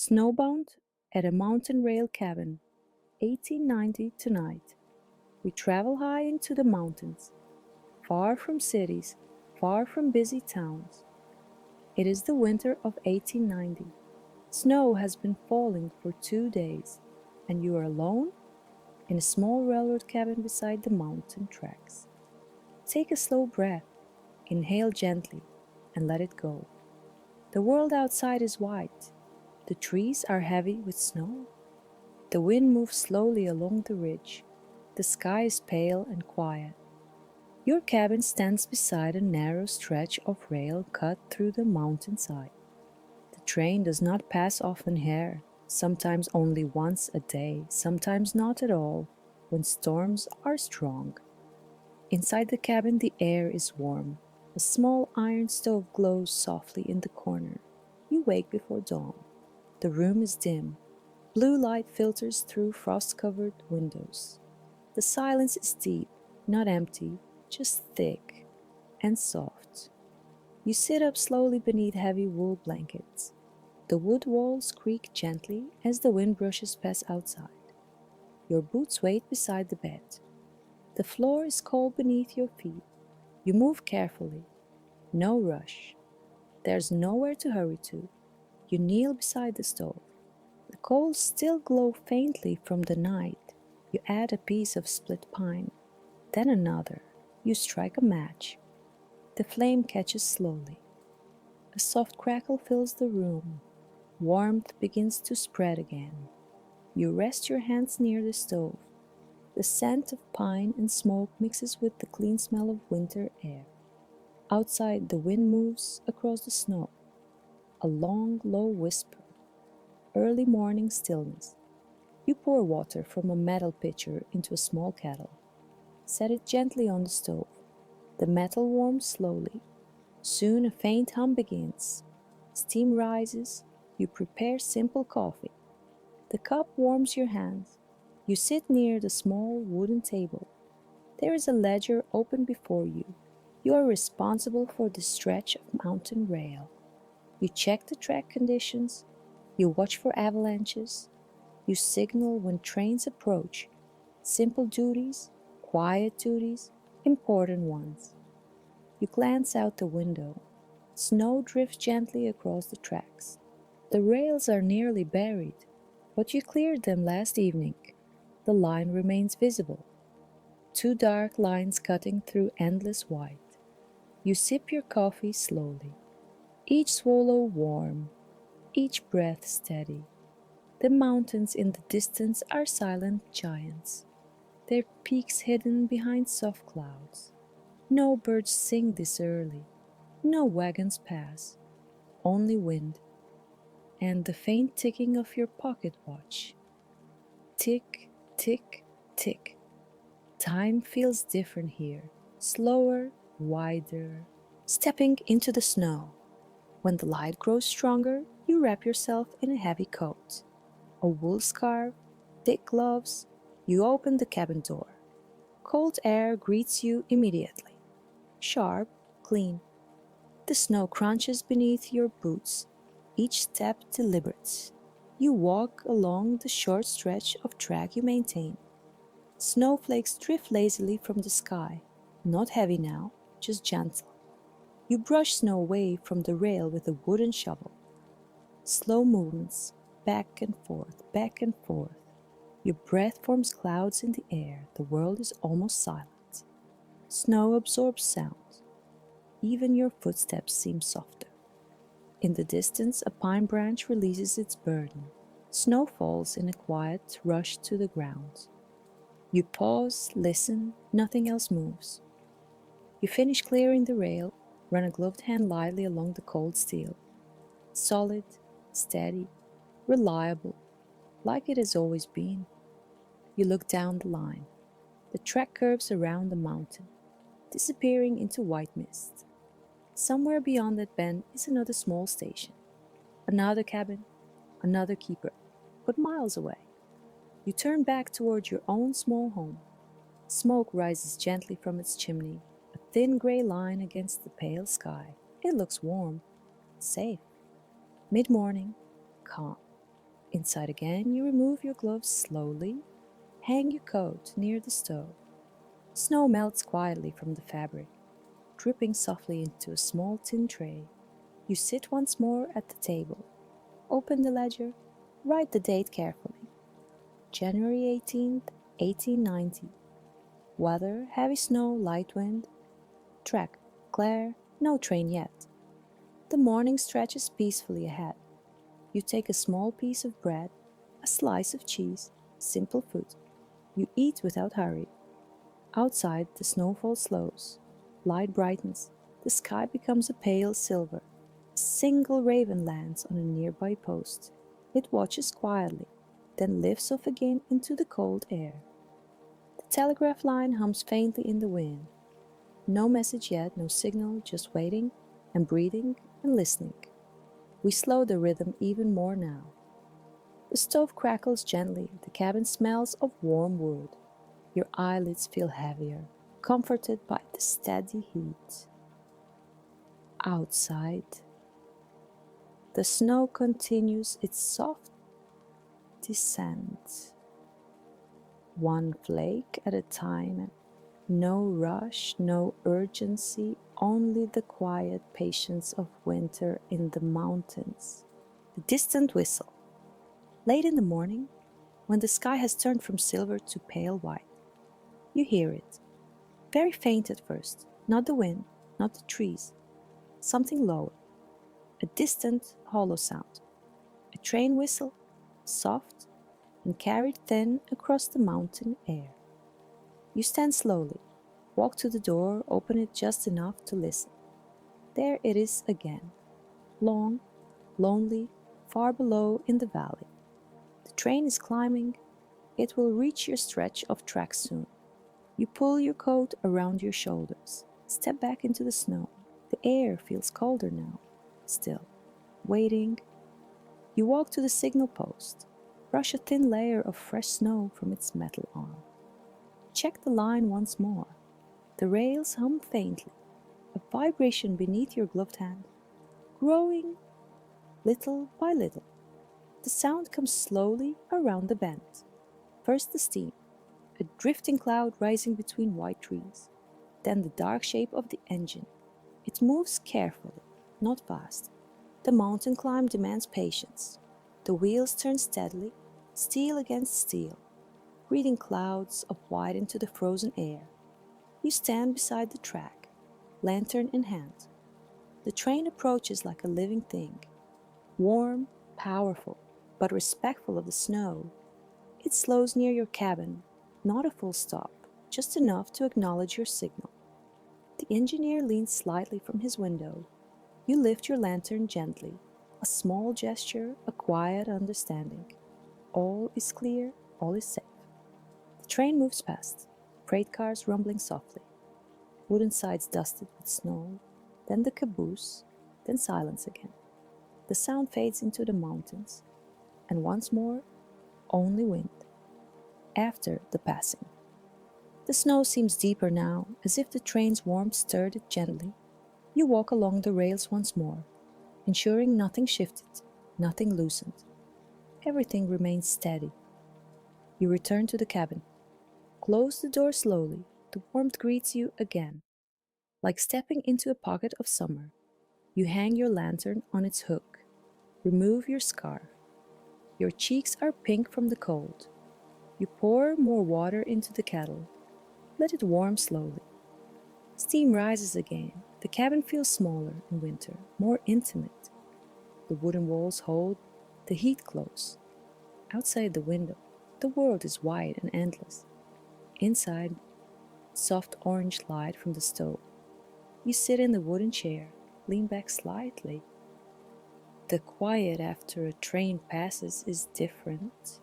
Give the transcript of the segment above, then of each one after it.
Snowbound at a mountain rail cabin, 1890 tonight. We travel high into the mountains, far from cities, far from busy towns. It is the winter of 1890. Snow has been falling for 2 days, and you are alone in a small railroad cabin beside the mountain tracks. Take a slow breath, inhale gently, and let it go. The world outside is white. The trees are heavy with snow. The wind moves slowly along the ridge. The sky is pale and quiet. Your cabin stands beside a narrow stretch of rail cut through the mountainside. The train does not pass often here, sometimes only once a day, sometimes not at all, when storms are strong. Inside the cabin the air is warm. A small iron stove glows softly in the corner. You wake before dawn. The room is dim. Blue light filters through frost-covered windows. The silence is deep, not empty, just thick and soft. You sit up slowly beneath heavy wool blankets. The wood walls creak gently as the wind brushes past outside. Your boots wait beside the bed. The floor is cold beneath your feet. You move carefully. No rush. There's nowhere to hurry to. You kneel beside the stove. The coals still glow faintly from the night. You add a piece of split pine, then another. You strike a match. The flame catches slowly. A soft crackle fills the room. Warmth begins to spread again. You rest your hands near the stove. The scent of pine and smoke mixes with the clean smell of winter air. Outside, the wind moves across the snow. A long, low whisper. Early morning stillness. You pour water from a metal pitcher into a small kettle. Set it gently on the stove. The metal warms slowly. Soon a faint hum begins. Steam rises. You prepare simple coffee. The cup warms your hands. You sit near the small wooden table. There is a ledger open before you. You are responsible for the stretch of mountain rail. You check the track conditions. You watch for avalanches. You signal when trains approach. Simple duties, quiet duties, important ones. You glance out the window. Snow drifts gently across the tracks. The rails are nearly buried, but you cleared them last evening. The line remains visible. Two dark lines cutting through endless white. You sip your coffee slowly. Each swallow warm, each breath steady. The mountains in the distance are silent giants, their peaks hidden behind soft clouds. No birds sing this early, no wagons pass, only wind, and the faint ticking of your pocket watch. Tick, tick, tick. Time feels different here, slower, wider. Stepping into the snow. When the light grows stronger, you wrap yourself in a heavy coat. A wool scarf, thick gloves. You open the cabin door. Cold air greets you immediately. Sharp, clean. The snow crunches beneath your boots, each step deliberate. You walk along the short stretch of track you maintain. Snowflakes drift lazily from the sky, not heavy now, just gentle. You brush snow away from the rail with a wooden shovel. Slow movements, back and forth, back and forth. Your breath forms clouds in the air. The world is almost silent. Snow absorbs sound. Even your footsteps seem softer. In the distance, a pine branch releases its burden. Snow falls in a quiet rush to the ground. You pause, listen, nothing else moves. You finish clearing the rail, run a gloved hand lightly along the cold steel. Solid, steady, reliable, like it has always been. You look down the line. The track curves around the mountain, disappearing into white mist. Somewhere beyond that bend is another small station, another cabin, another keeper, but miles away. You turn back toward your own small home. Smoke rises gently from its chimney, a thin gray line against the pale sky. It looks warm, safe. Mid-morning, calm. Inside again, you remove your gloves slowly, hang your coat near the stove. Snow melts quietly from the fabric, dripping softly into a small tin tray. You sit once more at the table, open the ledger, write the date carefully. January 18th, 1890. Weather, heavy snow, light wind. Track, glare, no train yet. The morning stretches peacefully ahead. You take a small piece of bread, a slice of cheese, simple food. You eat without hurry. Outside, the snowfall slows. Light brightens. The sky becomes a pale silver. A single raven lands on a nearby post. It watches quietly, then lifts off again into the cold air. The telegraph line hums faintly in the wind. No message yet, no signal, just waiting and breathing and listening. We slow the rhythm even more now. The stove crackles gently, the cabin smells of warm wood. Your eyelids feel heavier, comforted by the steady heat. Outside, the snow continues its soft descent, one flake at a time. No rush, no urgency, only the quiet patience of winter in the mountains. The distant whistle. Late in the morning, when the sky has turned from silver to pale white, you hear it. Very faint at first, not the wind, not the trees, something lower, a distant, hollow sound. A train whistle, soft and carried thin across the mountain air. You stand slowly, walk to the door, open it just enough to listen. There it is again, long, lonely, far below in the valley. The train is climbing. It will reach your stretch of track soon. You pull your coat around your shoulders, step back into the snow. The air feels colder now. Still, waiting. You walk to the signal post, brush a thin layer of fresh snow from its metal arm. Check the line once more. The rails hum faintly, a vibration beneath your gloved hand, growing little by little. The sound comes slowly around the bend. First the steam, a drifting cloud rising between white trees. Then the dark shape of the engine. It moves carefully, not fast. The mountain climb demands patience. The wheels turn steadily, steel against steel, breathing clouds of white into the frozen air. You stand beside the track, lantern in hand. The train approaches like a living thing, warm, powerful, but respectful of the snow. It slows near your cabin, not a full stop, just enough to acknowledge your signal. The engineer leans slightly from his window. You lift your lantern gently, a small gesture, a quiet understanding. All is clear, all is safe. The train moves past, freight cars rumbling softly, wooden sides dusted with snow, then the caboose, then silence again. The sound fades into the mountains, and once more, only wind. After the passing. The snow seems deeper now, as if the train's warmth stirred it gently. You walk along the rails once more, ensuring nothing shifted, nothing loosened. Everything remains steady. You return to the cabin. Close the door slowly. The warmth greets you again. Like stepping into a pocket of summer. You hang your lantern on its hook. Remove your scarf. Your cheeks are pink from the cold. You pour more water into the kettle. Let it warm slowly. Steam rises again. The cabin feels smaller in winter, more intimate. The wooden walls hold the heat close. Outside the window, the world is wide and endless. Inside, soft orange light from the stove. You sit in the wooden chair, lean back slightly. The quiet after a train passes is different,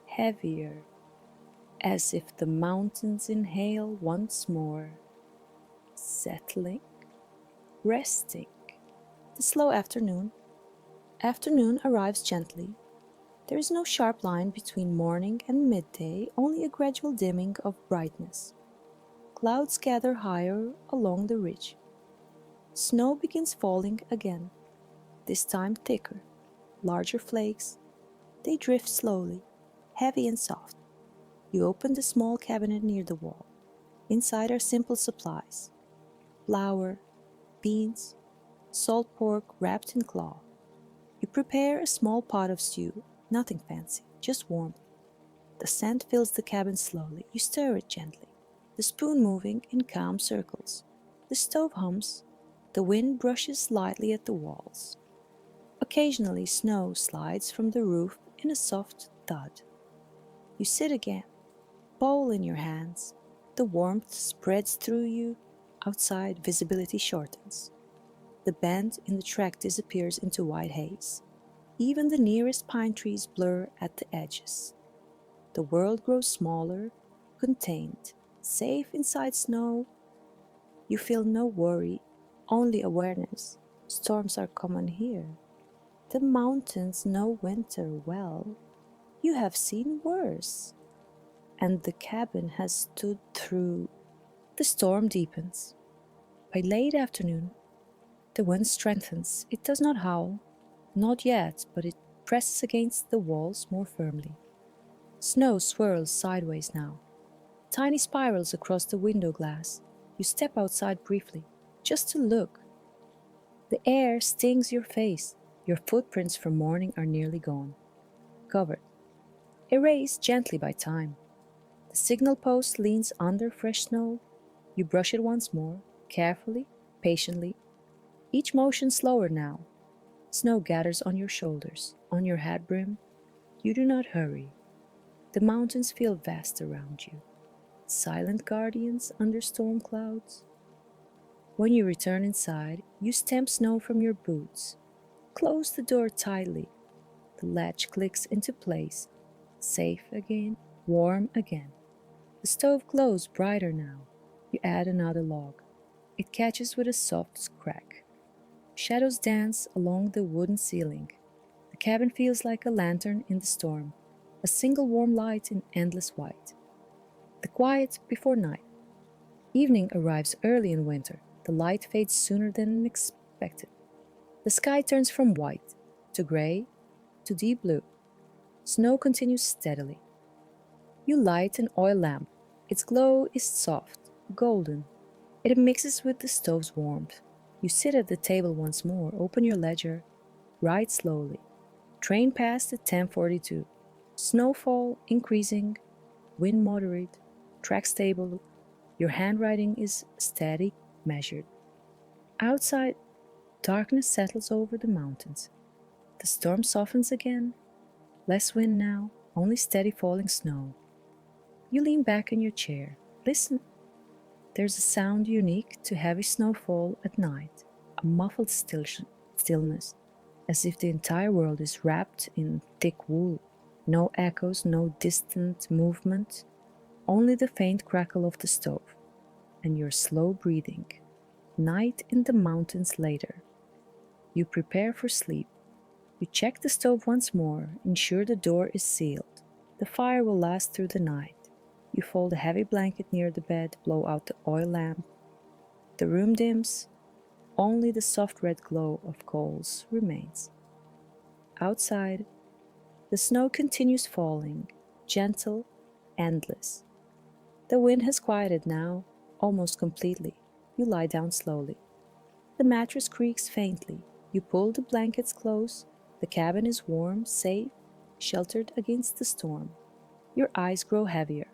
heavier, as if the mountains inhale once more, settling, resting. The slow afternoon. Afternoon arrives gently. There is no sharp line between morning and midday, only a gradual dimming of brightness. Clouds gather higher along the ridge. Snow begins falling again, this time thicker, larger flakes. They drift slowly, heavy and soft. You open the small cabinet near the wall. Inside are simple supplies: flour, beans, salt pork wrapped in cloth. You prepare a small pot of stew, nothing fancy, just warmth. The scent fills the cabin slowly. You stir it gently, the spoon moving in calm circles. The stove hums. The wind brushes lightly at the walls. Occasionally, snow slides from the roof in a soft thud. You sit again, bowl in your hands. The warmth spreads through you. Outside, visibility shortens. The bend in the track disappears into white haze. Even the nearest pine trees blur at the edges. The world grows smaller, contained, safe inside snow. You feel no worry, only awareness. Storms are common here. The mountains know winter well. You have seen worse. And the cabin has stood through. The storm deepens. By late afternoon, the wind strengthens. It does not howl, not yet, but it presses against the walls more firmly. Snow swirls sideways now, tiny spirals across the window glass. You step outside briefly, just to look. The air stings your face. Your footprints from morning are nearly gone, covered, erased gently by time. The signal post leans under fresh snow. You brush it once more, carefully, patiently, each motion slower now. Snow gathers on your shoulders, on your hat brim. You do not hurry. The mountains feel vast around you, silent guardians under storm clouds. When you return inside, you stamp snow from your boots. Close the door tightly. The latch clicks into place. Safe again, warm again. The stove glows brighter now. You add another log. It catches with a soft crack. Shadows dance along the wooden ceiling. The cabin feels like a lantern in the storm, a single warm light in endless white. The quiet before night. Evening arrives early in winter. The light fades sooner than expected. The sky turns from white to gray to deep blue. Snow continues steadily. You light an oil lamp. Its glow is soft, golden. It mixes with the stove's warmth. You sit at the table once more, open your ledger, write slowly. Train past at 10:42. Snowfall increasing, wind moderate, track stable. Your handwriting is steady, measured. Outside, darkness settles over the mountains. The storm softens again. Less wind now, only steady falling snow. You lean back in your chair. Listen. There's a sound unique to heavy snowfall at night, a muffled stillness, as if the entire world is wrapped in thick wool. No echoes, no distant movement, only the faint crackle of the stove, and your slow breathing. Night in the mountains later. You prepare for sleep. You check the stove once more, ensure the door is sealed. The fire will last through the night. You fold a heavy blanket near the bed, blow out the oil lamp. The room dims. Only the soft red glow of coals remains. Outside, the snow continues falling, gentle, endless. The wind has quieted now, almost completely. You lie down slowly. The mattress creaks faintly. You pull the blankets close. The cabin is warm, safe, sheltered against the storm. Your eyes grow heavier.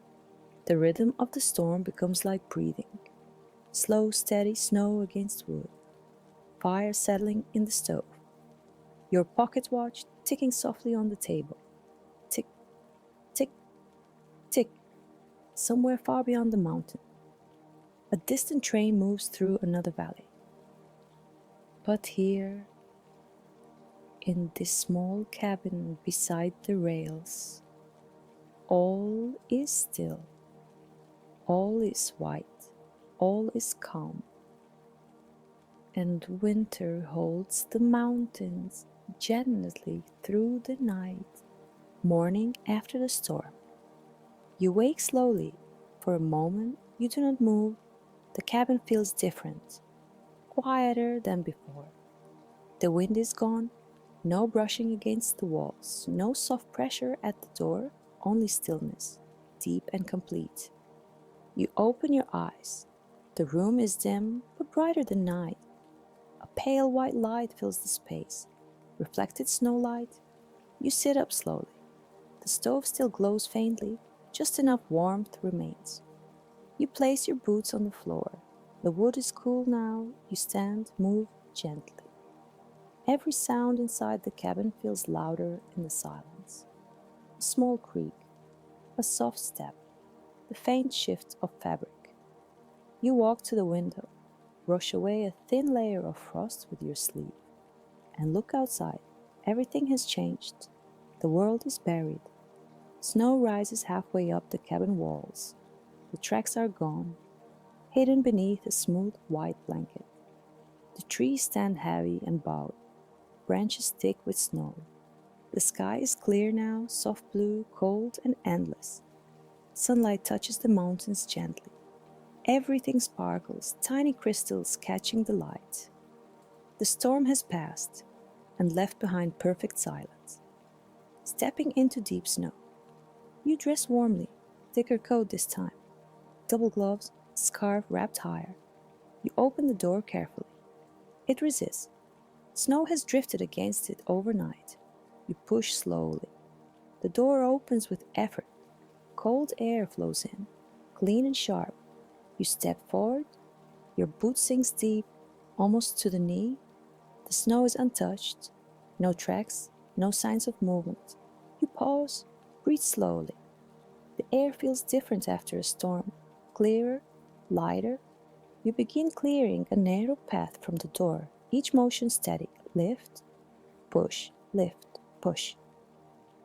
The rhythm of the storm becomes like breathing. Slow, steady snow against wood. Fire settling in the stove. Your pocket watch ticking softly on the table. Tick, tick, tick. Somewhere far beyond the mountain, a distant train moves through another valley. But here, in this small cabin beside the rails, all is still. All is white, all is calm, and winter holds the mountains gently through the night. Morning after the storm. You wake slowly. For a moment, you do not move. The cabin feels different, quieter than before. The wind is gone. No brushing against the walls, no soft pressure at the door, only stillness, deep and complete. You open your eyes. The room is dim, but brighter than night. A pale white light fills the space. Reflected snow light. You sit up slowly. The stove still glows faintly, just enough warmth remains. You place your boots on the floor. The wood is cool now. You stand, move gently. Every sound inside the cabin feels louder in the silence. A small creak, a soft step, the faint shift of fabric. You walk to the window, brush away a thin layer of frost with your sleeve, and look outside. Everything has changed. The world is buried. Snow rises halfway up the cabin walls. The tracks are gone, hidden beneath a smooth white blanket. The trees stand heavy and bowed, branches thick with snow. The sky is clear now, soft blue, cold and endless. Sunlight touches the mountains gently. Everything sparkles, tiny crystals catching the light. The storm has passed and left behind perfect silence. Stepping into deep snow, you dress warmly, thicker coat this time, double gloves, scarf wrapped higher. You open the door carefully. It resists. Snow has drifted against it overnight. You push slowly. The door opens with effort. Cold air flows in, clean and sharp. You step forward. Your boot sinks deep, almost to the knee. The snow is untouched. No tracks, no signs of movement. You pause, breathe slowly. The air feels different after a storm, clearer, lighter. You begin clearing a narrow path from the door, each motion steady. Lift, push, lift, push.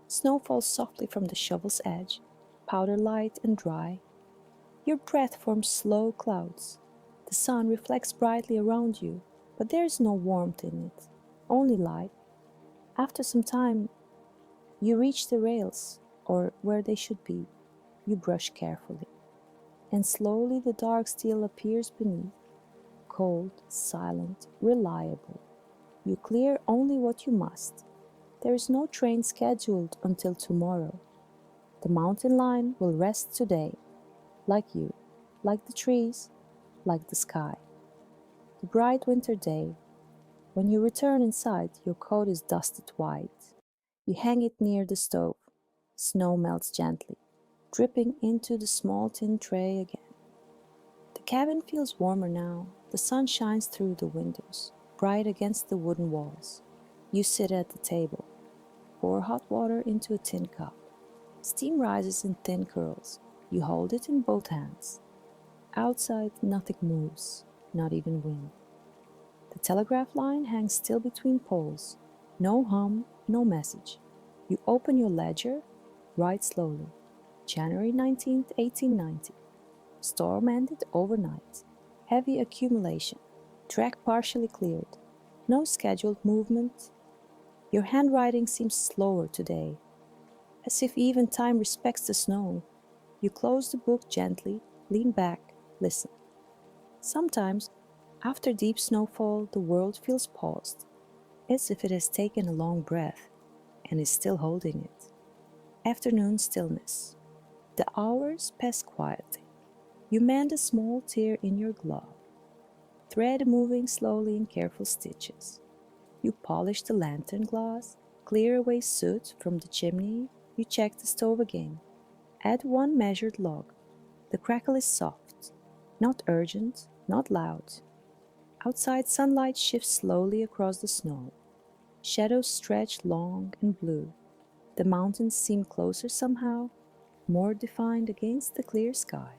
Snow falls softly from the shovel's edge, powder light and dry. Your breath forms slow clouds. The sun reflects brightly around you, but there is no warmth in it, only light. After some time, you reach the rails, or where they should be. You brush carefully, and slowly the dark steel appears beneath, cold, silent, reliable. You clear only what you must. There is no train scheduled until tomorrow. The mountain line will rest today, like you, like the trees, like the sky. The bright winter day. When you return inside, your coat is dusted white. You hang it near the stove. Snow melts gently, dripping into the small tin tray again. The cabin feels warmer now. The sun shines through the windows, bright against the wooden walls. You sit at the table. Pour hot water into a tin cup. Steam rises in thin curls. You hold it in both hands. Outside, nothing moves, not even wind. The telegraph line hangs still between poles. No hum, no message. You open your ledger, write slowly. January 19th, 1890. Storm ended overnight. Heavy accumulation. Track partially cleared. No scheduled movement. Your handwriting seems slower today, as if even time respects the snow. You close the book gently, lean back, listen. Sometimes, after deep snowfall, the world feels paused, as if it has taken a long breath and is still holding it. Afternoon stillness. The hours pass quietly. You mend a small tear in your glove, thread moving slowly in careful stitches. You polish the lantern glass, clear away soot from the chimney. You check the stove again. Add one measured log. The crackle is soft, not urgent, not loud. Outside, sunlight shifts slowly across the snow. Shadows stretch long and blue. The mountains seem closer somehow, more defined against the clear sky.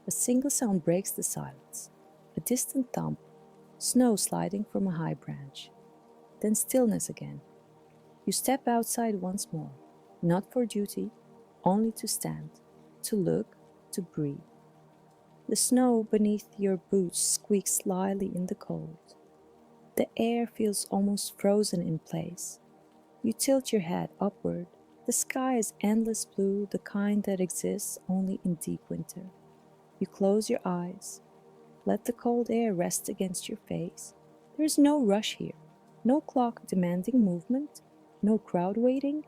A single sound breaks the silence. A distant thump, snow sliding from a high branch. Then stillness again. You step outside once more, not for duty, only to stand, to look, to breathe. The snow beneath your boots squeaks slyly in the cold. The air feels almost frozen in place. You tilt your head upward. The sky is endless blue, the kind that exists only in deep winter. You close your eyes. Let the cold air rest against your face. There is no rush here. No clock demanding movement, no crowd waiting,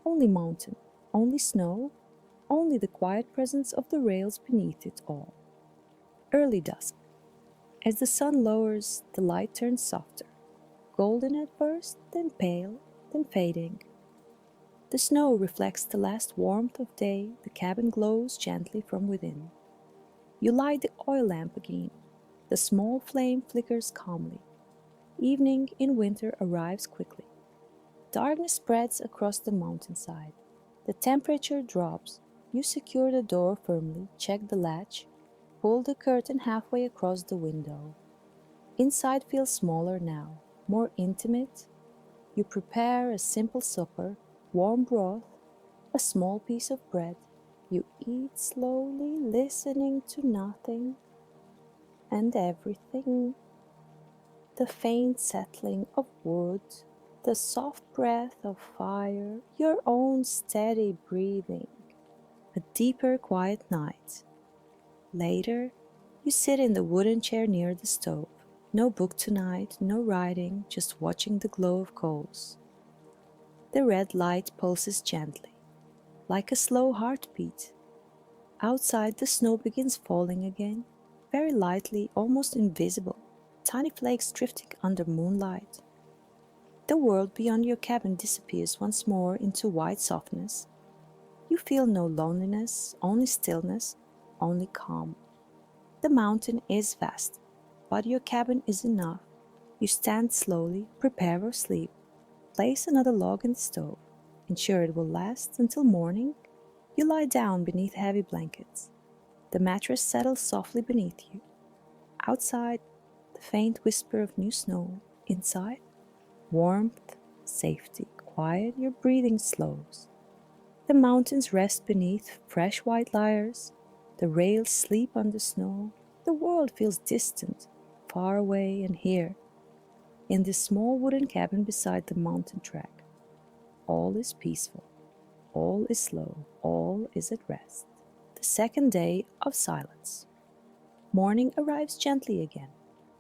only mountain, only snow, only the quiet presence of the rails beneath it all. Early dusk. As the sun lowers, the light turns softer, golden at first, then pale, then fading. The snow reflects the last warmth of day, the cabin glows gently from within. You light the oil lamp again. The small flame flickers calmly. Evening in winter arrives quickly. Darkness spreads across the mountainside. The temperature drops. You secure the door firmly, check the latch, pull the curtain halfway across the window. Inside feels smaller now, more intimate. You prepare a simple supper, warm broth, a small piece of bread. You eat slowly, listening to nothing and everything. The faint settling of wood, the soft breath of fire, your own steady breathing. A deeper, quiet night. Later, you sit in the wooden chair near the stove. No book tonight, no writing, just watching the glow of coals. The red light pulses gently, like a slow heartbeat. Outside, the snow begins falling again, very lightly, almost invisible, tiny flakes drifting under moonlight. The world beyond your cabin disappears once more into white softness. You feel no loneliness, only stillness, only calm. The mountain is vast, but your cabin is enough. You stand slowly, prepare for sleep, place another log in the stove, ensure it will last until morning. You lie down beneath heavy blankets. The mattress settles softly beneath you. Outside, the faint whisper of new snow. Inside, warmth, safety, quiet, your breathing slows. The mountains rest beneath fresh white layers. The rails sleep on the snow. The world feels distant, far away, and here, in this small wooden cabin beside the mountain track, all is peaceful, all is slow, all is at rest. The second day of silence. Morning arrives gently again.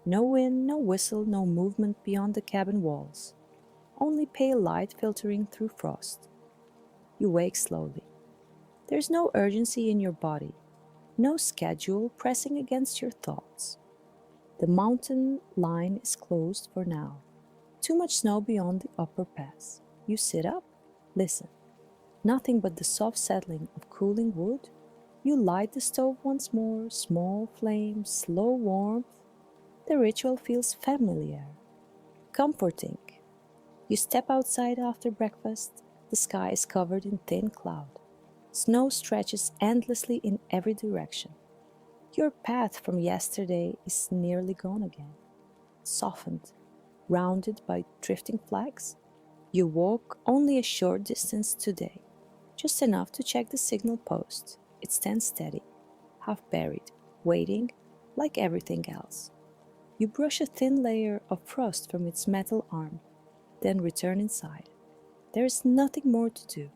No wind, no whistle, no movement beyond the cabin walls. Only pale light filtering through frost. You wake slowly. There's no urgency in your body, no schedule pressing against your thoughts. The mountain line is closed for now. Too much snow beyond the upper pass. You sit up, listen. Nothing but the soft settling of cooling wood. You light the stove once more, small flame, slow warmth. The ritual feels familiar, comforting. You step outside after breakfast. The sky is covered in thin cloud. Snow stretches endlessly in every direction. Your path from yesterday is nearly gone again. Softened, rounded by drifting flags, you walk only a short distance today, just enough to check the signal post. It stands steady, half buried, waiting like everything else. You brush a thin layer of frost from its metal arm, then return inside. There is nothing more to do,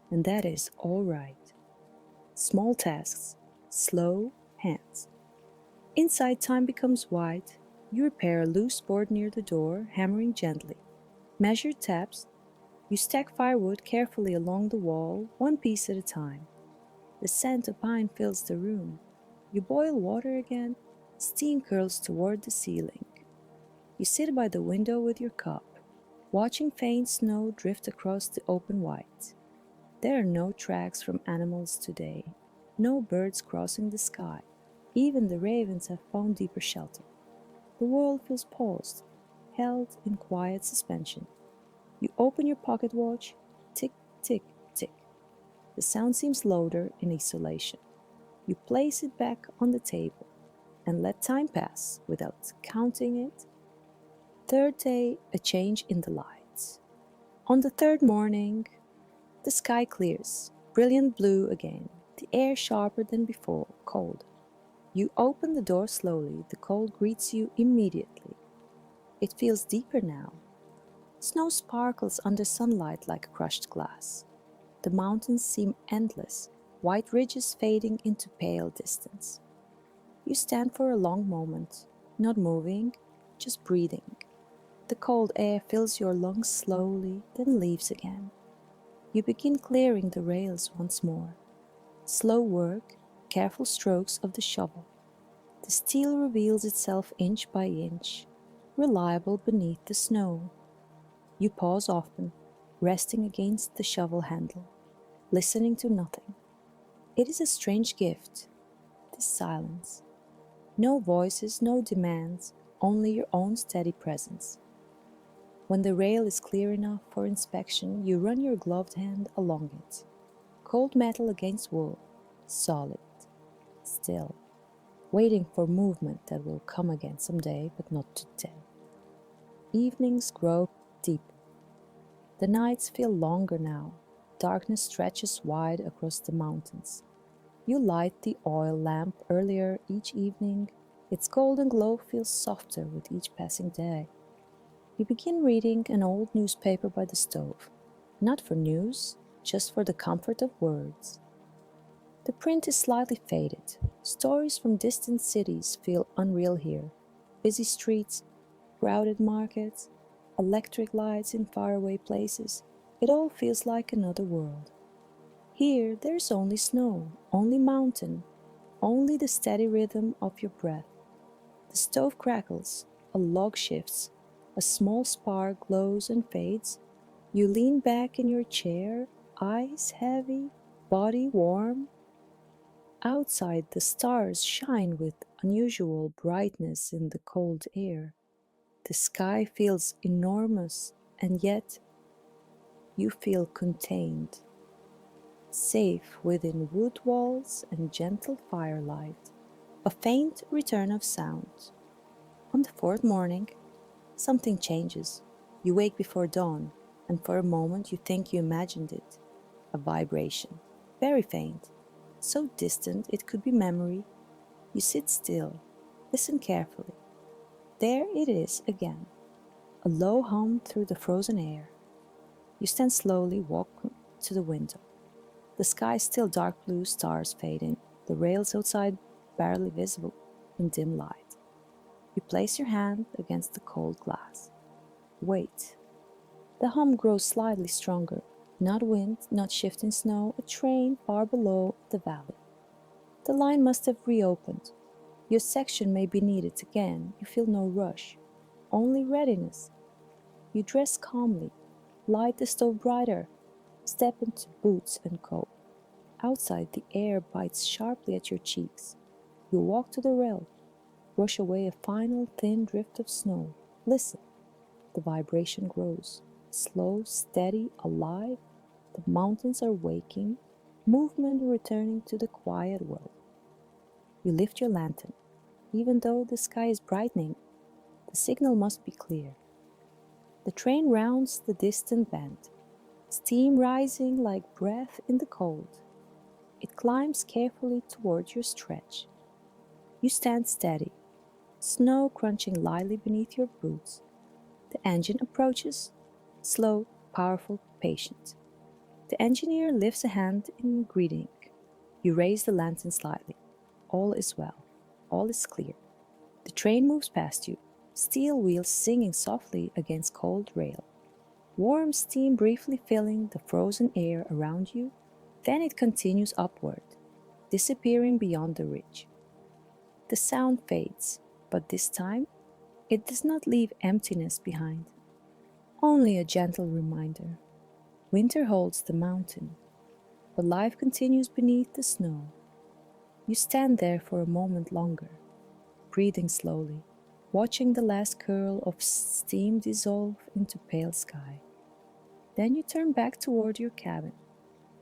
and that is all right. Small tasks, slow hands. Inside, time becomes white. You repair a loose board near the door, hammering gently. Measure taps. You stack firewood carefully along the wall, one piece at a time. The scent of pine fills the room. You boil water again. Steam curls toward the ceiling. You sit by the window with your cup, watching faint snow drift across the open white. There are no tracks from animals today, no birds crossing the sky. Even the ravens have found deeper shelter. The world feels paused, held in quiet suspension. You open your pocket watch, tick, tick, tick. The sound seems louder in isolation. You place it back on the table and let time pass without counting it. Third day, a change in the lights. On the third morning, the sky clears, brilliant blue again, the air sharper than before, cold. You open the door slowly, the cold greets you immediately. It feels deeper now. Snow sparkles under sunlight like crushed glass. The mountains seem endless, white ridges fading into pale distance. You stand for a long moment, not moving, just breathing. The cold air fills your lungs slowly, then leaves again. You begin clearing the rails once more. Slow work, careful strokes of the shovel. The steel reveals itself inch by inch, reliable beneath the snow. You pause often, resting against the shovel handle, listening to nothing. It is a strange gift, this silence. No voices, no demands, only your own steady presence. When the rail is clear enough for inspection, you run your gloved hand along it. Cold metal against wool, solid, still, waiting for movement that will come again someday, but not today. Evenings grow deep. The nights feel longer now. Darkness stretches wide across the mountains. You light the oil lamp earlier each evening. Its golden glow feels softer with each passing day. You begin reading an old newspaper by the stove, not for news, just for the comfort of words. The print is slightly faded. Stories from distant cities feel unreal here. Busy streets, crowded markets, electric lights in faraway places. It all feels like another world. Here, there's only snow, only mountain, only the steady rhythm of your breath. The stove crackles, a log shifts, a small spark glows and fades. You lean back in your chair, eyes heavy, body warm. Outside, the stars shine with unusual brightness in the cold air. The sky feels enormous, and yet you feel contained, safe within wood walls and gentle firelight. A faint return of sound. On the fourth morning, something changes. You wake before dawn, and for a moment you think you imagined it. A vibration, very faint, so distant it could be memory. You sit still, listen carefully. There it is again, a low hum through the frozen air. You stand slowly, walk to the window. The sky is still dark blue, stars fading, the rails outside barely visible in dim light. You place your hand against the cold glass. Wait. The hum grows slightly stronger. Not wind, not shifting snow, a train far below the valley. The line must have reopened. Your section may be needed again. You feel no rush, only readiness. You dress calmly, light the stove brighter, step into boots and coat. Outside, the air bites sharply at your cheeks. You walk to the rail, brush away a final thin drift of snow. Listen. The vibration grows. Slow, steady, alive. The mountains are waking, movement returning to the quiet world. You lift your lantern. Even though the sky is brightening, the signal must be clear. The train rounds the distant bend, steam rising like breath in the cold. It climbs carefully toward your stretch. You stand steady, snow crunching lightly beneath your boots. The engine approaches, slow, powerful, patient. The engineer lifts a hand in greeting. You raise the lantern slightly. All is well. All is clear. The train moves past you, steel wheels singing softly against cold rail. Warm steam briefly filling the frozen air around you. Then it continues upward, disappearing beyond the ridge. The sound fades, but this time it does not leave emptiness behind. Only a gentle reminder. Winter holds the mountain, but life continues beneath the snow. You stand there for a moment longer, breathing slowly, watching the last curl of steam dissolve into pale sky. Then you turn back toward your cabin,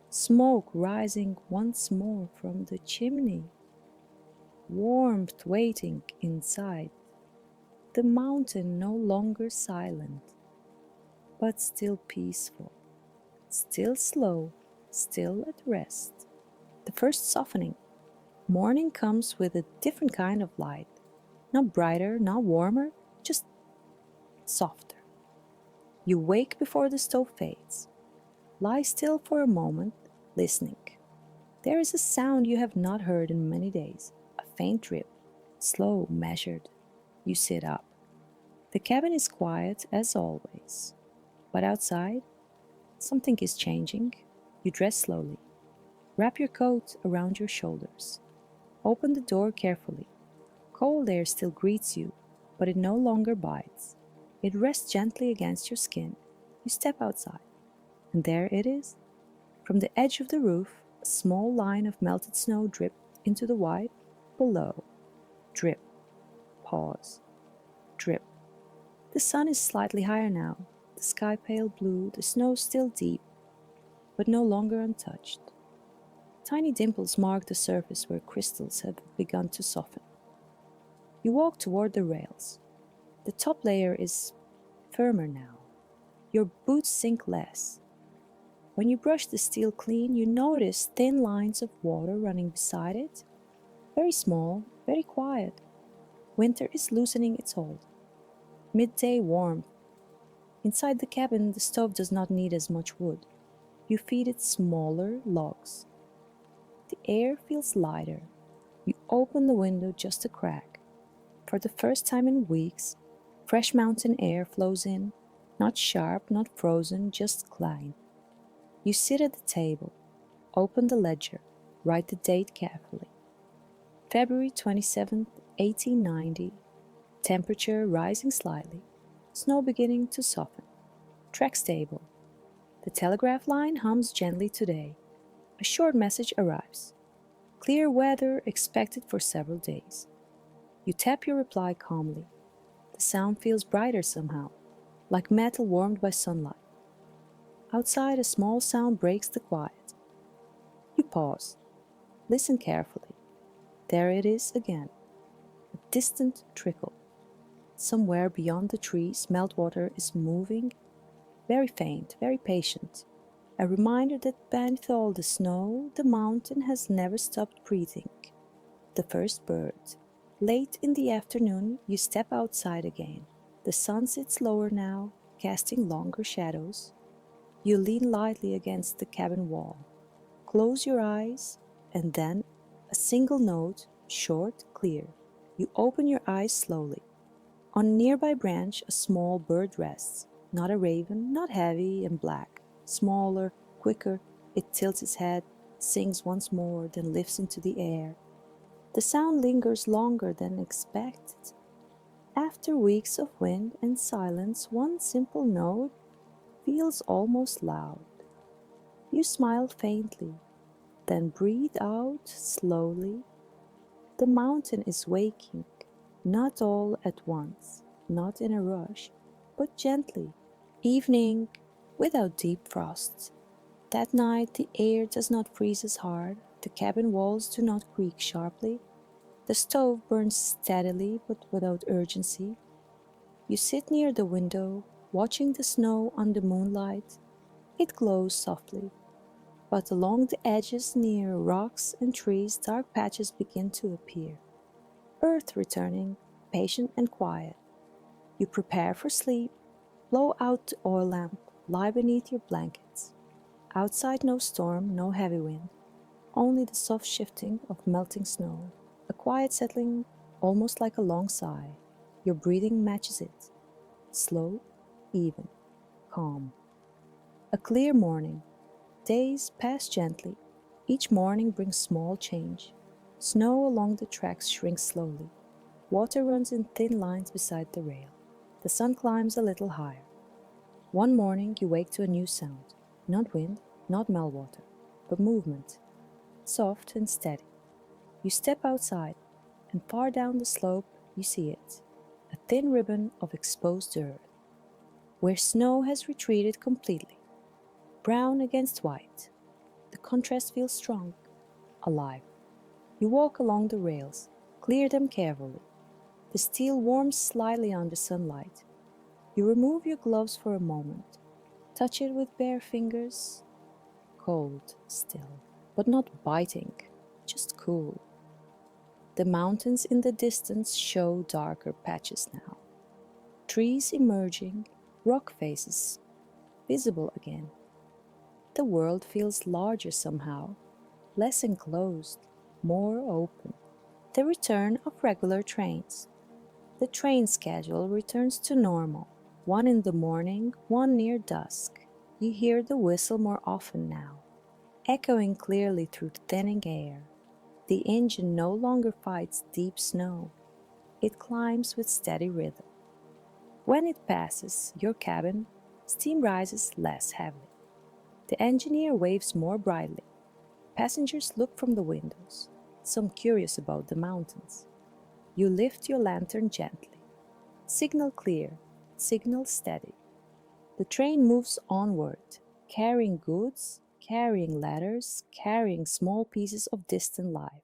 smoke rising once more from the chimney, warmth waiting inside, the mountain no longer silent, but still peaceful, still slow, still at rest. The first softening. Morning comes with a different kind of light, not brighter, not warmer, just softer. You wake before the stove fades. Lie still for a moment, listening. There is a sound you have not heard in many days, a faint drip, slow, measured. You sit up. The cabin is quiet as always, but outside, something is changing. You dress slowly. Wrap your coat around your shoulders. Open the door carefully. Cold air still greets you, but it no longer bites. It rests gently against your skin. You step outside, and there it is. From the edge of the roof, a small line of melted snow dripped into the white below. Drip, pause, drip. The sun is slightly higher now, the sky pale blue, the snow still deep, but no longer untouched. Tiny dimples mark the surface where crystals have begun to soften. You walk toward the rails. The top layer is firmer now. Your boots sink less. When you brush the steel clean, you notice thin lines of water running beside it. Very small, very quiet. Winter is loosening its hold. Midday warmth. Inside the cabin, the stove does not need as much wood. You feed it smaller logs. The air feels lighter. You open the window just a crack. For the first time in weeks, fresh mountain air flows in, not sharp, not frozen, just clean. You sit at the table, open the ledger, write the date carefully. February 27th, 1890, temperature rising slightly, snow beginning to soften. Track stable. The telegraph line hums gently today. A short message arrives. Clear weather expected for several days. You tap your reply calmly. The sound feels brighter somehow, like metal warmed by sunlight. Outside, a small sound breaks the quiet. You pause. Listen carefully. There it is again. A distant trickle. Somewhere beyond the trees, meltwater is moving, very faint, very patient. A reminder that beneath all the snow, the mountain has never stopped breathing. The first bird. Late in the afternoon, you step outside again. The sun sits lower now, casting longer shadows. You lean lightly against the cabin wall. Close your eyes, and then a single note, short, clear. You open your eyes slowly. On a nearby branch, a small bird rests. Not a raven, not heavy and black. Smaller, quicker, it tilts its head, sings once more, then lifts into the air. The sound lingers longer than expected. After weeks of wind and silence, one simple note feels almost loud. You smile faintly, then breathe out slowly. The mountain is waking, not all at once, not in a rush, but gently. Evening, without deep frosts. That night the air does not freeze as hard, the cabin walls do not creak sharply. The stove burns steadily but without urgency. You sit near the window, watching the snow on the moonlight. It glows softly, but along the edges near rocks and trees dark patches begin to appear. Earth returning, patient and quiet. You prepare for sleep, blow out the oil lamp, lie beneath your blankets. Outside no storm, no heavy wind, only the soft shifting of melting snow. A quiet settling, almost like a long sigh. Your breathing matches it. Slow, even, calm. A clear morning. Days pass gently. Each morning brings small change. Snow along the tracks shrinks slowly. Water runs in thin lines beside the rail. The sun climbs a little higher. One morning you wake to a new sound. Not wind, not meltwater, but movement. Soft and steady. You step outside, and far down the slope you see it. A thin ribbon of exposed earth, where snow has retreated completely. Brown against white. The contrast feels strong, alive. You walk along the rails, clear them carefully. The steel warms slightly under sunlight. You remove your gloves for a moment, touch it with bare fingers. Cold still, but not biting, just cool. The mountains in the distance show darker patches now. Trees emerging, rock faces visible again. The world feels larger somehow, less enclosed, more open. The return of regular trains. The train schedule returns to normal. One in the morning, one near dusk. You hear the whistle more often now, echoing clearly through thinning air. The engine no longer fights deep snow. It climbs with steady rhythm. When it passes your cabin, steam rises less heavily. The engineer waves more brightly. Passengers look from the windows, some curious about the mountains. You lift your lantern gently. Signal clear, signal steady. The train moves onward, carrying goods, carrying letters, carrying small pieces of distant life.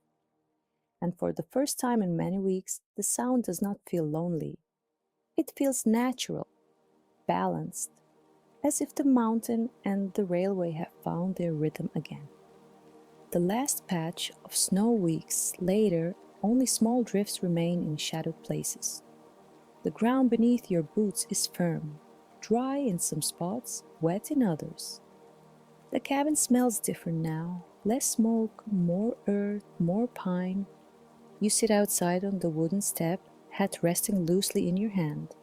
And for the first time in many weeks, the sound does not feel lonely. It feels natural, balanced, as if the mountain and the railway have found their rhythm again. The last patch of snow weeks later, only small drifts remain in shadowed places. The ground beneath your boots is firm, dry in some spots, wet in others. The cabin smells different now, less smoke, more earth, more pine. You sit outside on the wooden step, hat resting loosely in your hand.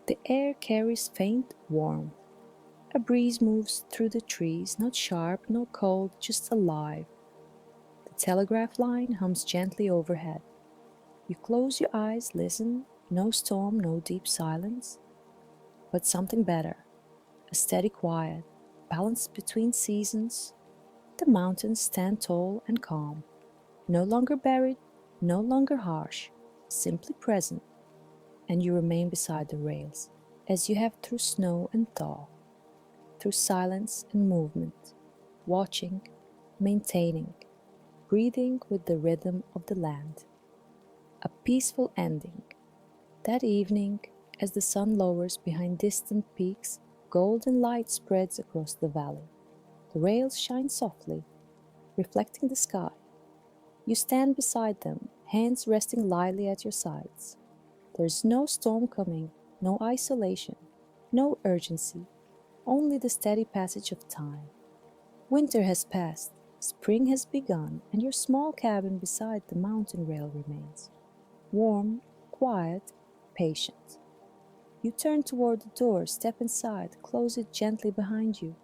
The air carries faint warmth. A breeze moves through the trees, not sharp, not cold, just alive. The telegraph line hums gently overhead. You close your eyes, listen, no storm, no deep silence, but something better, a steady quiet, balanced between seasons. The mountains stand tall and calm, no longer buried, no longer harsh, simply present, and you remain beside the rails, as you have through snow and thaw, through silence and movement, watching, maintaining, breathing with the rhythm of the land. A peaceful ending. That evening, as the sun lowers behind distant peaks, golden light spreads across the valley. The rails shine softly, reflecting the sky. You stand beside them, hands resting lightly at your sides. There is no storm coming, no isolation, no urgency, only the steady passage of time. Winter has passed, spring has begun, and your small cabin beside the mountain rail remains. Warm, quiet, patient. You turn toward the door, step inside, close it gently behind you.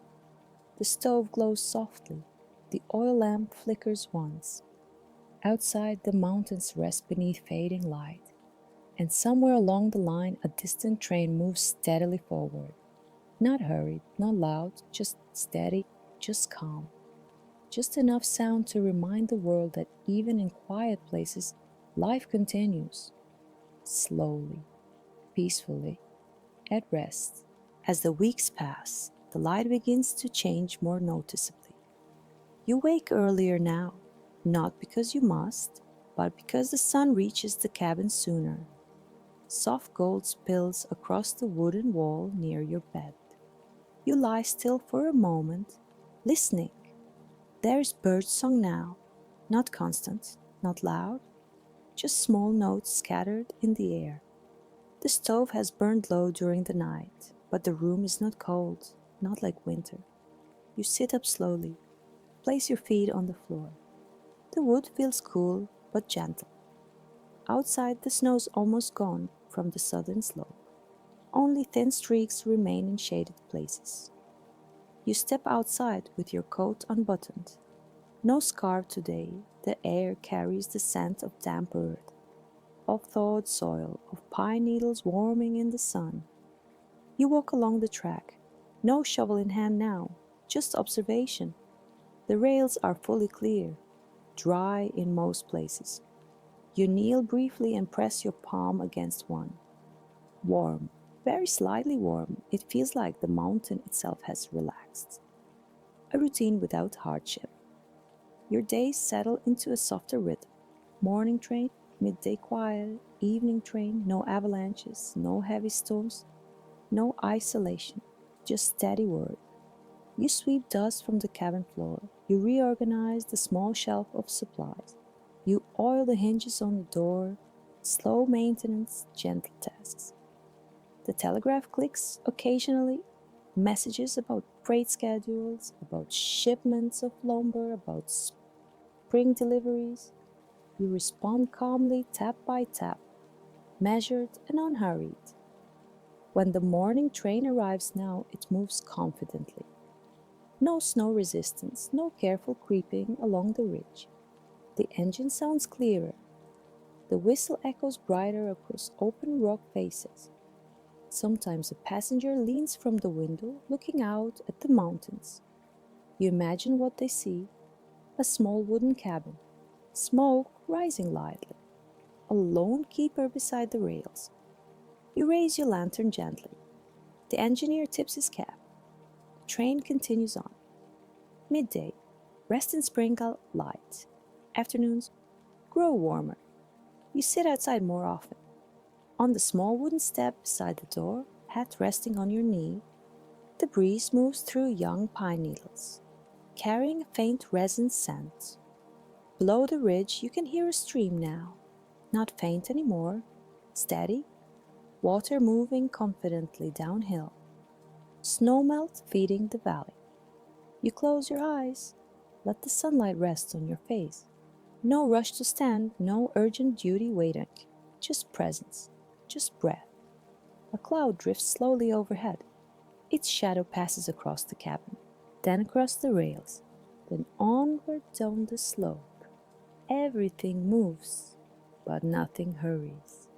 The stove glows softly. The oil lamp flickers once. Outside, the mountains rest beneath fading light, and somewhere along the line, a distant train moves steadily forward. Not hurried, not loud, just steady, just calm. Just enough sound to remind the world that even in quiet places, life continues. Slowly, peacefully, at rest. As the weeks pass, the light begins to change more noticeably. You wake earlier now, not because you must, but because the sun reaches the cabin sooner. Soft gold spills across the wooden wall near your bed. You lie still for a moment, listening. There is birdsong now, not constant, not loud, just small notes scattered in the air. The stove has burned low during the night, but the room is not cold, not like winter. You sit up slowly, place your feet on the floor. The wood feels cool but gentle. Outside, the snow's almost gone from the southern slope. Only thin streaks remain in shaded places. You step outside with your coat unbuttoned. No scarf today. The air carries the scent of damp earth, of thawed soil, of pine needles warming in the sun. You walk along the track. No shovel in hand now, just observation. The rails are fully clear, dry in most places. You kneel briefly and press your palm against one. Warm, very slightly warm. It feels like the mountain itself has relaxed. A routine without hardship. Your days settle into a softer rhythm. Morning train, midday quiet, evening train, no avalanches, no heavy storms, no isolation, just steady work. You sweep dust from the cabin floor. You reorganize the small shelf of supplies. You oil the hinges on the door. Slow maintenance, gentle tasks. The telegraph clicks occasionally. Messages about freight schedules, about shipments of lumber, about spring deliveries. You respond calmly, tap by tap. measured and unhurried. When the morning train arrives now, it moves confidently. No snow resistance, no careful creeping along the ridge. The engine sounds clearer. The whistle echoes brighter across open rock faces. Sometimes a passenger leans from the window, looking out at the mountains. You imagine what they see: a small wooden cabin, smoke rising lightly, a lone keeper beside the rails. You raise your lantern gently. The engineer tips his cap. The train continues on. Midday, rest and sprinkle light. Afternoons grow warmer. You sit outside more often. On the small wooden step beside the door, hat resting on your knee, the breeze moves through young pine needles, carrying a faint resin scent. Below the ridge, you can hear a stream now, not faint anymore, steady, water moving confidently downhill, snowmelt feeding the valley. You close your eyes, let the sunlight rest on your face. No rush to stand, no urgent duty waiting, just presence, just breath. A cloud drifts slowly overhead. Its shadow passes across the cabin, then across the rails, then onward down the slope. Everything moves, but nothing hurries.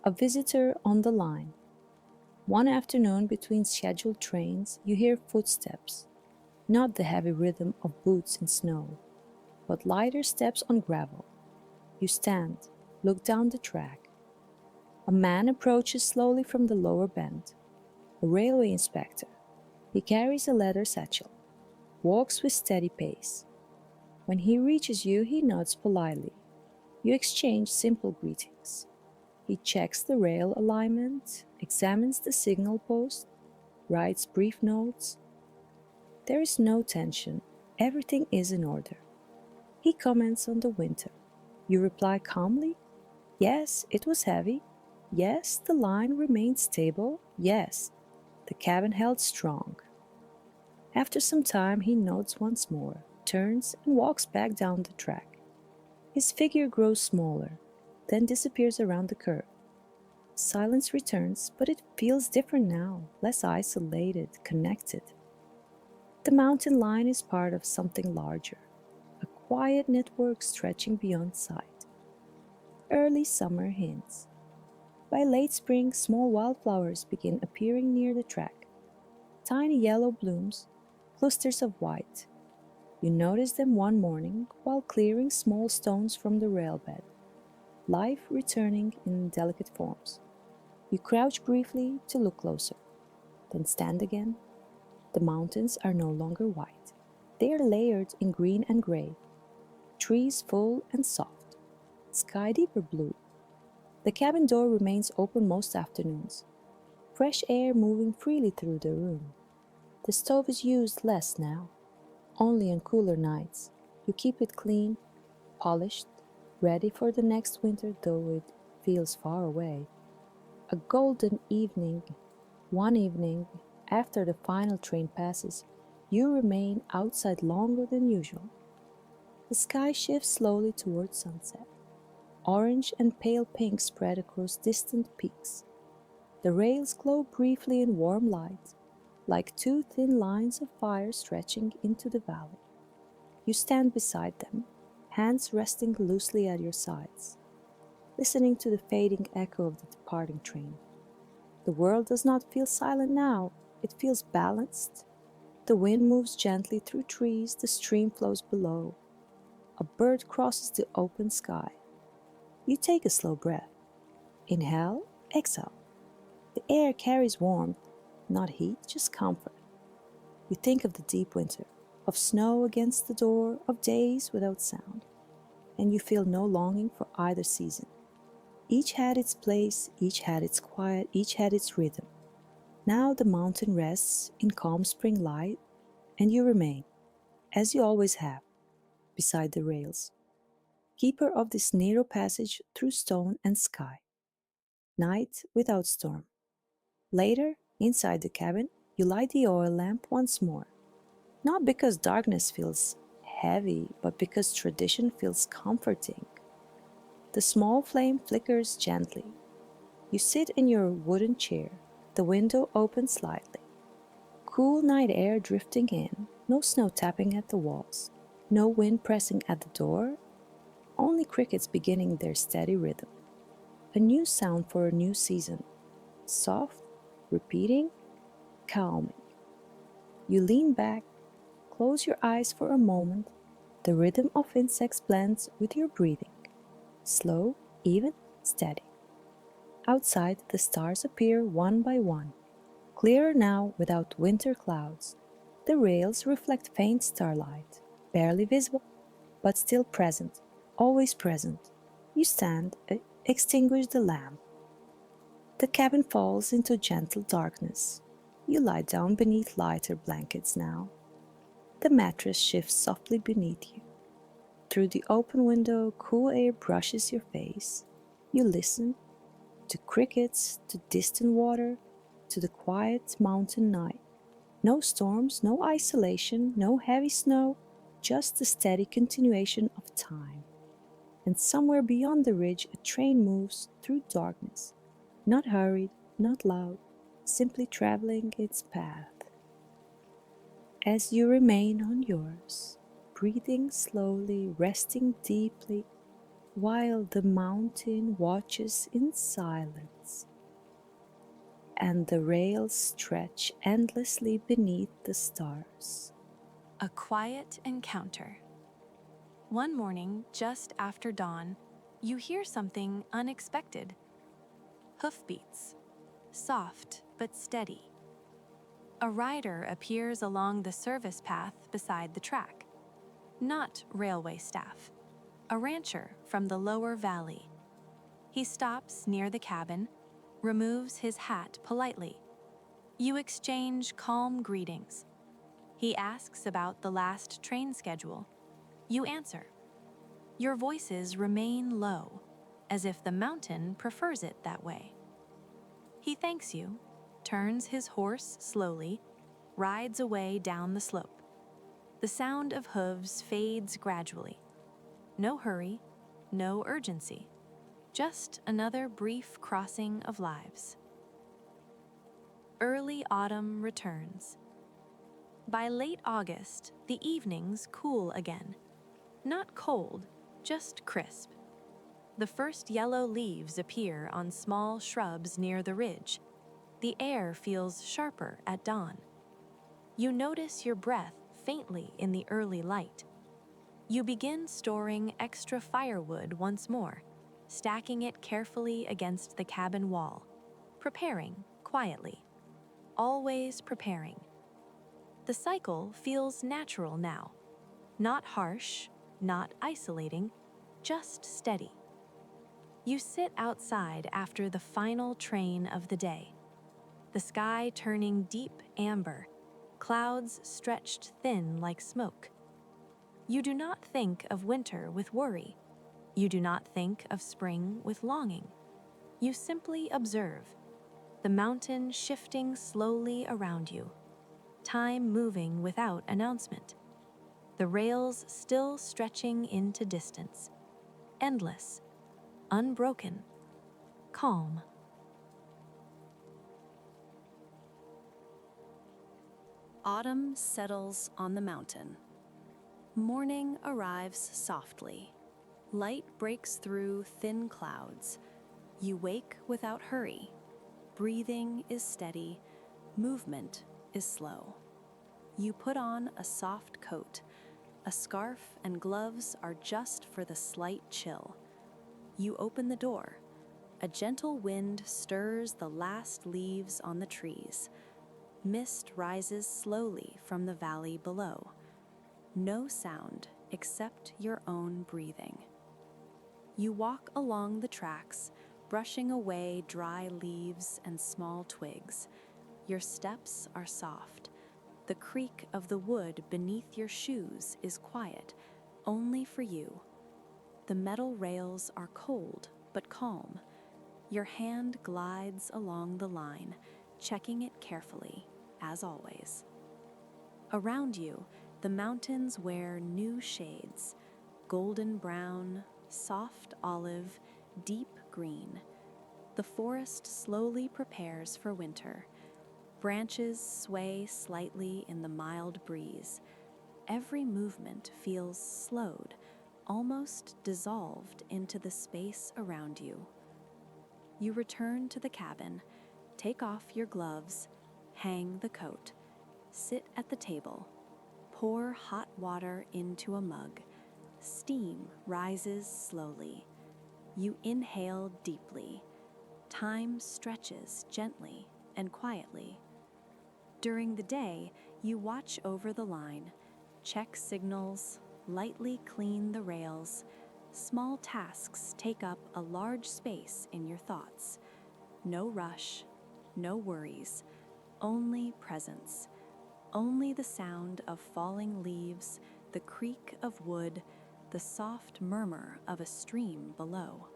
A visitor on the line. One afternoon between scheduled trains, you hear footsteps, not the heavy rhythm of boots in snow, but lighter steps on gravel. You stand, look down the track. A man approaches slowly from the lower bend, a railway inspector. He carries a leather satchel, walks with steady pace. When he reaches you, he nods politely. You exchange simple greetings. He checks the rail alignment, examines the signal post, writes brief notes. There is no tension. Everything is in order. He comments on the winter. You reply calmly, yes, it was heavy. Yes, the line remained stable. Yes, the cabin held strong. After some time, he nods once more, turns and walks back down the track. His figure grows smaller, then disappears around the curve. Silence returns, but it feels different now, less isolated, connected. The mountain line is part of something larger, a quiet network stretching beyond sight. Early summer hints. By late spring, small wildflowers begin appearing near the track. Tiny yellow blooms, clusters of white. You notice them one morning while clearing small stones from the railbed, life returning in delicate forms. You crouch briefly to look closer, then stand again. The mountains are no longer white. They are layered in green and gray, trees full and soft, sky deeper blue. The cabin door remains open most afternoons, fresh air moving freely through the room. The stove is used less now, only on cooler nights. You keep it clean, polished, ready for the next winter, though it feels far away. A golden evening, one evening after the final train passes, you remain outside longer than usual. The sky shifts slowly towards sunset. Orange and pale pink spread across distant peaks. The rails glow briefly in warm light, like two thin lines of fire stretching into the valley. You stand beside them, hands resting loosely at your sides, listening to the fading echo of the departing train. The world does not feel silent now, it feels balanced. The wind moves gently through trees, the stream flows below. A bird crosses the open sky. You take a slow breath. Inhale, exhale. The air carries warmth, not heat, just comfort. You think of the deep winter, of snow against the door, of days without sound, and you feel no longing for either season. Each had its place, each had its quiet, each had its rhythm. Now the mountain rests in calm spring light, and you remain, as you always have, beside the rails, keeper of this narrow passage through stone and sky. Night without storm. Later, inside the cabin, you light the oil lamp once more. Not because darkness feels heavy, but because tradition feels comforting. The small flame flickers gently. You sit in your wooden chair, the window open slightly. Cool night air drifting in, no snow tapping at the walls, no wind pressing at the door, only crickets beginning their steady rhythm. A new sound for a new season, soft, repeating, calming. You lean back, close your eyes for a moment. The rhythm of insects blends with your breathing, slow, even, steady. Outside, the stars appear one by one, clearer now without winter clouds. The rails reflect faint starlight, barely visible, but still present, always present. You stand, extinguish the lamp. The cabin falls into gentle darkness. You lie down beneath lighter blankets now. The mattress shifts softly beneath you. Through the open window, cool air brushes your face. You listen to crickets, to distant water, to the quiet mountain night. No storms, no isolation, no heavy snow, just the steady continuation of time. And somewhere beyond the ridge, a train moves through darkness, not hurried, not loud, simply traveling its path. As you remain on yours, breathing slowly, resting deeply, while the mountain watches in silence, and the rails stretch endlessly beneath the stars. A quiet encounter. One morning, just after dawn, you hear something unexpected. Hoofbeats, soft but steady. A rider appears along the service path beside the track. Not railway staff, a rancher from the lower valley. He stops near the cabin, removes his hat politely. You exchange calm greetings. He asks about the last train schedule. You answer. Your voices remain low, as if the mountain prefers it that way. He thanks you, turns his horse slowly, rides away down the slope. The sound of hooves fades gradually. No hurry, no urgency, just another brief crossing of lives. Early autumn returns. By late August, the evenings cool again. Not cold, just crisp. The first yellow leaves appear on small shrubs near the ridge. The air feels sharper at dawn. You notice your breath faintly in the early light. You begin storing extra firewood once more, stacking it carefully against the cabin wall, preparing quietly, always preparing. The cycle feels natural now, not harsh, not isolating, just steady. You sit outside after the final train of the day, the sky turning deep amber, clouds stretched thin like smoke. You do not think of winter with worry. You do not think of spring with longing. You simply observe, the mountain shifting slowly around you, time moving without announcement, the rails still stretching into distance, endless, unbroken, calm. Autumn settles on the mountain. Morning arrives softly. Light breaks through thin clouds. You wake without hurry. Breathing is steady. Movement is slow. You put on a soft coat. A scarf and gloves are just for the slight chill. You open the door. A gentle wind stirs the last leaves on the trees. Mist rises slowly from the valley below. No sound except your own breathing. You walk along the tracks, brushing away dry leaves and small twigs. Your steps are soft. The creak of the wood beneath your shoes is quiet, only for you. The metal rails are cold but calm. Your hand glides along the line, checking it carefully, as always. Around you, the mountains wear new shades, golden brown, soft olive, deep green. The forest slowly prepares for winter. Branches sway slightly in the mild breeze. Every movement feels slowed, almost dissolved into the space around you. You return to the cabin, take off your gloves, hang the coat, sit at the table, pour hot water into a mug. Steam rises slowly. You inhale deeply. Time stretches gently and quietly. During the day, you watch over the line, check signals, lightly clean the rails. Small tasks take up a large space in your thoughts. No rush, no worries, only presence. Only the sound of falling leaves, the creak of wood, the soft murmur of a stream below.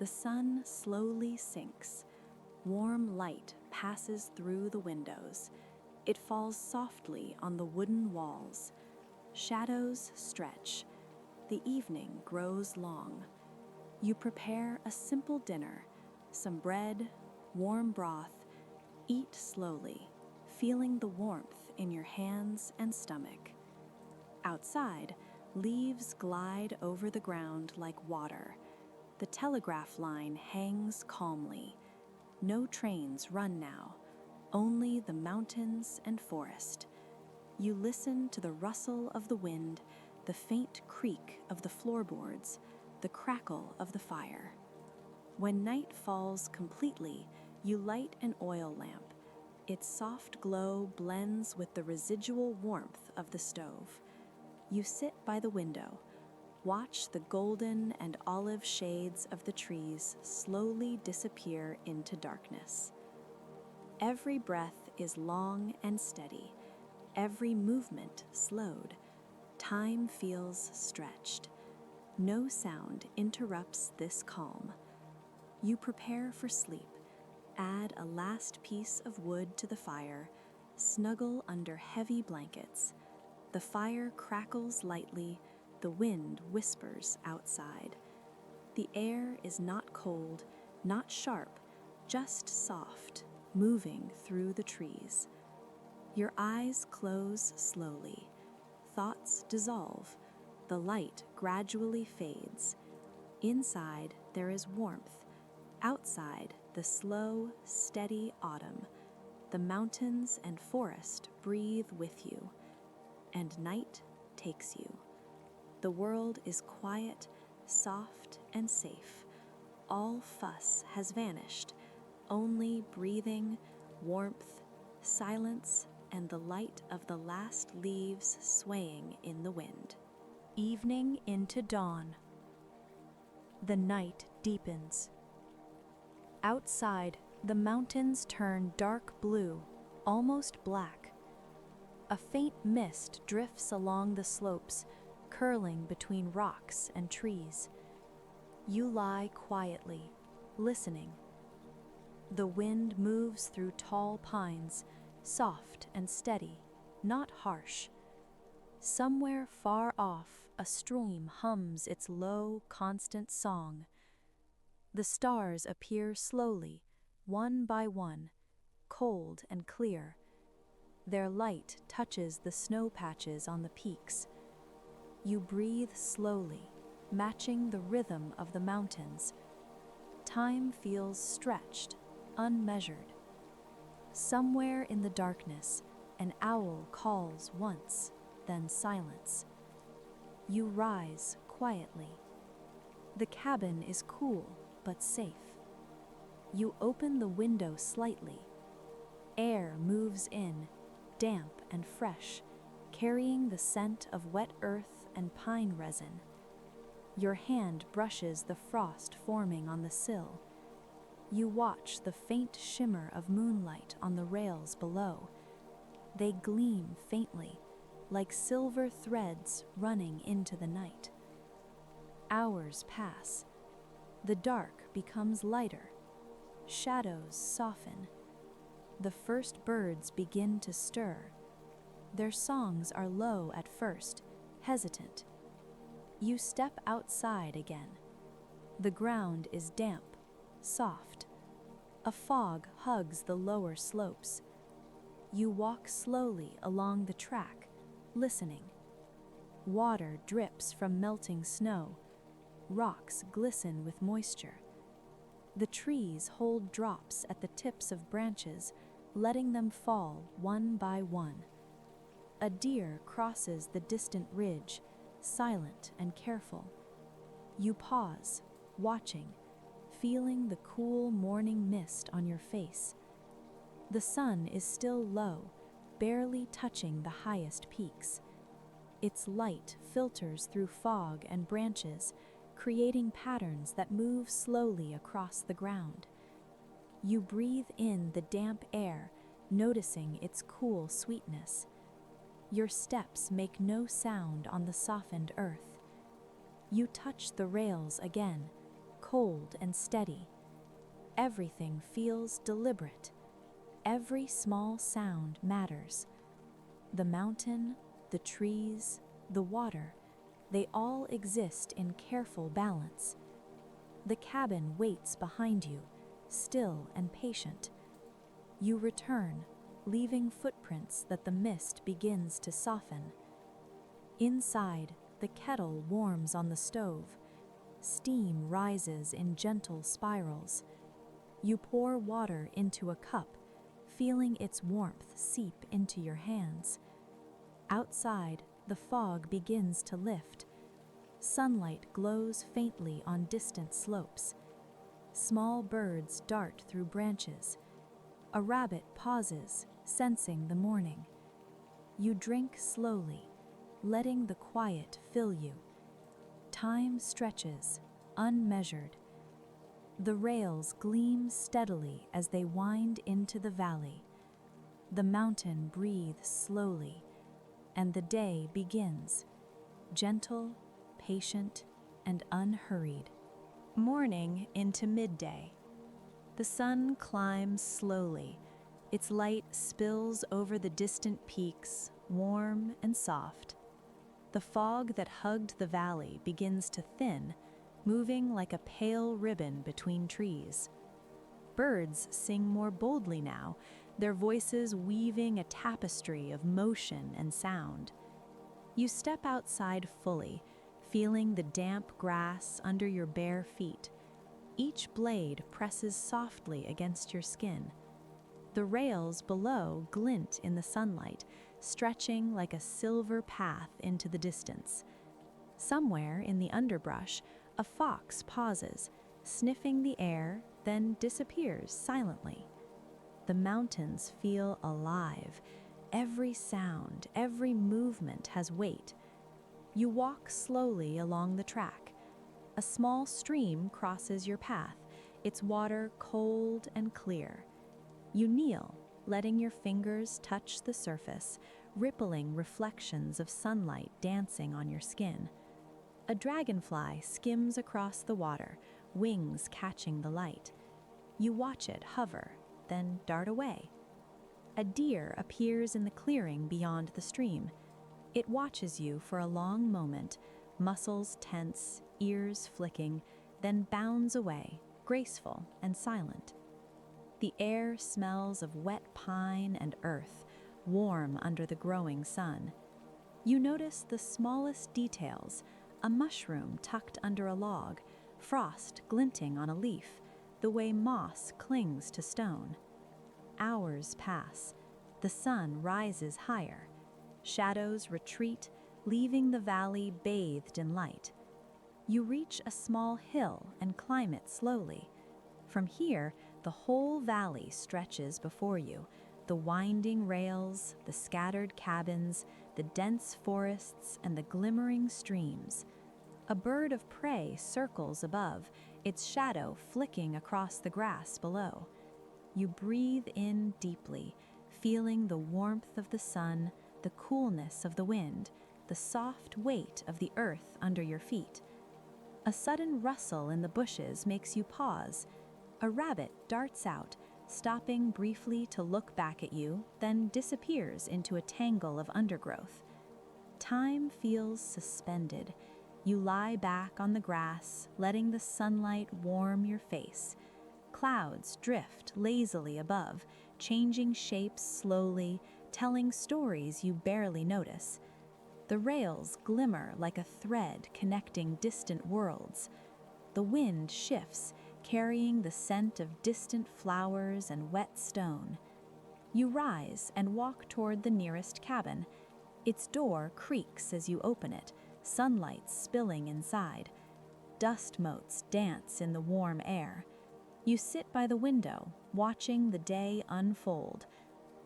The sun slowly sinks. Warm light passes through the windows. It falls softly on the wooden walls. Shadows stretch. The evening grows long. You prepare a simple dinner, some bread, warm broth. Eat slowly, feeling the warmth in your hands and stomach. Outside, leaves glide over the ground like water. The telegraph line hangs calmly. No trains run now, only the mountains and forest. You listen to the rustle of the wind, the faint creak of the floorboards, the crackle of the fire. When night falls completely, you light an oil lamp. Its soft glow blends with the residual warmth of the stove. You sit by the window, watch the golden and olive shades of the trees slowly disappear into darkness. Every breath is long and steady, every movement slowed. Time feels stretched. No sound interrupts this calm. You prepare for sleep, add a last piece of wood to the fire, snuggle under heavy blankets. The fire crackles lightly, the wind whispers outside. The air is not cold, not sharp, just soft, moving through the trees. Your eyes close slowly. Thoughts dissolve. The light gradually fades. Inside, there is warmth. Outside, the slow, steady autumn. The mountains and forest breathe with you, and night takes you. The world is quiet, soft, and safe. All fuss has vanished, only breathing, warmth, silence, and the light of the last leaves swaying in the wind. Evening into dawn. The night deepens. Outside, the mountains turn dark blue, almost black. A faint mist drifts along the slopes, curling between rocks and trees. You lie quietly, listening. The wind moves through tall pines, soft and steady, not harsh. Somewhere far off, a stream hums its low, constant song. The stars appear slowly, one by one, cold and clear. Their light touches the snow patches on the peaks. You breathe slowly, matching the rhythm of the mountains. Time feels stretched, unmeasured. Somewhere in the darkness, an owl calls once, then silence. You rise quietly. The cabin is cool but safe. You open the window slightly. Air moves in, damp and fresh, carrying the scent of wet earth and pine resin. Your hand brushes the frost forming on the sill. You watch the faint shimmer of moonlight on the rails below. They gleam faintly, like silver threads running into the night. Hours pass. The dark becomes lighter. Shadows soften. The first birds begin to stir. Their songs are low at first, hesitant. You step outside again. The ground is damp, soft. A fog hugs the lower slopes. You walk slowly along the track, listening. Water drips from melting snow. Rocks glisten with moisture. The trees hold drops at the tips of branches, letting them fall one by one. A deer crosses the distant ridge, silent and careful. You pause, watching, feeling the cool morning mist on your face. The sun is still low, barely touching the highest peaks. Its light filters through fog and branches, creating patterns that move slowly across the ground. You breathe in the damp air, noticing its cool sweetness. Your steps make no sound on the softened earth. You touch the rails again, cold and steady. Everything feels deliberate. Every small sound matters. The mountain, the trees, the water, they all exist in careful balance. The cabin waits behind you, still and patient. You return, leaving footprints that the mist begins to soften. Inside, the kettle warms on the stove. Steam rises in gentle spirals. You pour water into a cup, feeling its warmth seep into your hands. Outside, the fog begins to lift. Sunlight glows faintly on distant slopes. Small birds dart through branches. A rabbit pauses, sensing the morning. You drink slowly, letting the quiet fill you. Time stretches, unmeasured. The rails gleam steadily as they wind into the valley. The mountain breathes slowly, and the day begins, gentle, patient, and unhurried. Morning into midday. The sun climbs slowly. Its light spills over the distant peaks, warm and soft. The fog that hugged the valley begins to thin, moving like a pale ribbon between trees. Birds sing more boldly now, their voices weaving a tapestry of motion and sound. You step outside fully, feeling the damp grass under your bare feet. Each blade presses softly against your skin. The rails below glint in the sunlight, stretching like a silver path into the distance. Somewhere in the underbrush, a fox pauses, sniffing the air, then disappears silently. The mountains feel alive. Every sound, every movement has weight. You walk slowly along the track. A small stream crosses your path, its water cold and clear. You kneel, letting your fingers touch the surface, rippling reflections of sunlight dancing on your skin. A dragonfly skims across the water, wings catching the light. You watch it hover, then dart away. A deer appears in the clearing beyond the stream. It watches you for a long moment, muscles tense, ears flicking, then bounds away, graceful and silent. The air smells of wet pine and earth, warm under the growing sun. You notice the smallest details, a mushroom tucked under a log, frost glinting on a leaf, the way moss clings to stone. Hours pass. The sun rises higher. Shadows retreat, leaving the valley bathed in light. You reach a small hill and climb it slowly. From here, the whole valley stretches before you, the winding rails, the scattered cabins, the dense forests, and the glimmering streams. A bird of prey circles above, its shadow flicking across the grass below. You breathe in deeply, feeling the warmth of the sun, the coolness of the wind, the soft weight of the earth under your feet. A sudden rustle in the bushes makes you pause. A rabbit darts out, stopping briefly to look back at you, then disappears into a tangle of undergrowth. Time feels suspended. You lie back on the grass, letting the sunlight warm your face. Clouds drift lazily above, changing shapes slowly, telling stories you barely notice. The rails glimmer like a thread connecting distant worlds. The wind shifts, carrying the scent of distant flowers and wet stone. You rise and walk toward the nearest cabin. Its door creaks as you open it, sunlight spilling inside. Dust motes dance in the warm air. You sit by the window, watching the day unfold.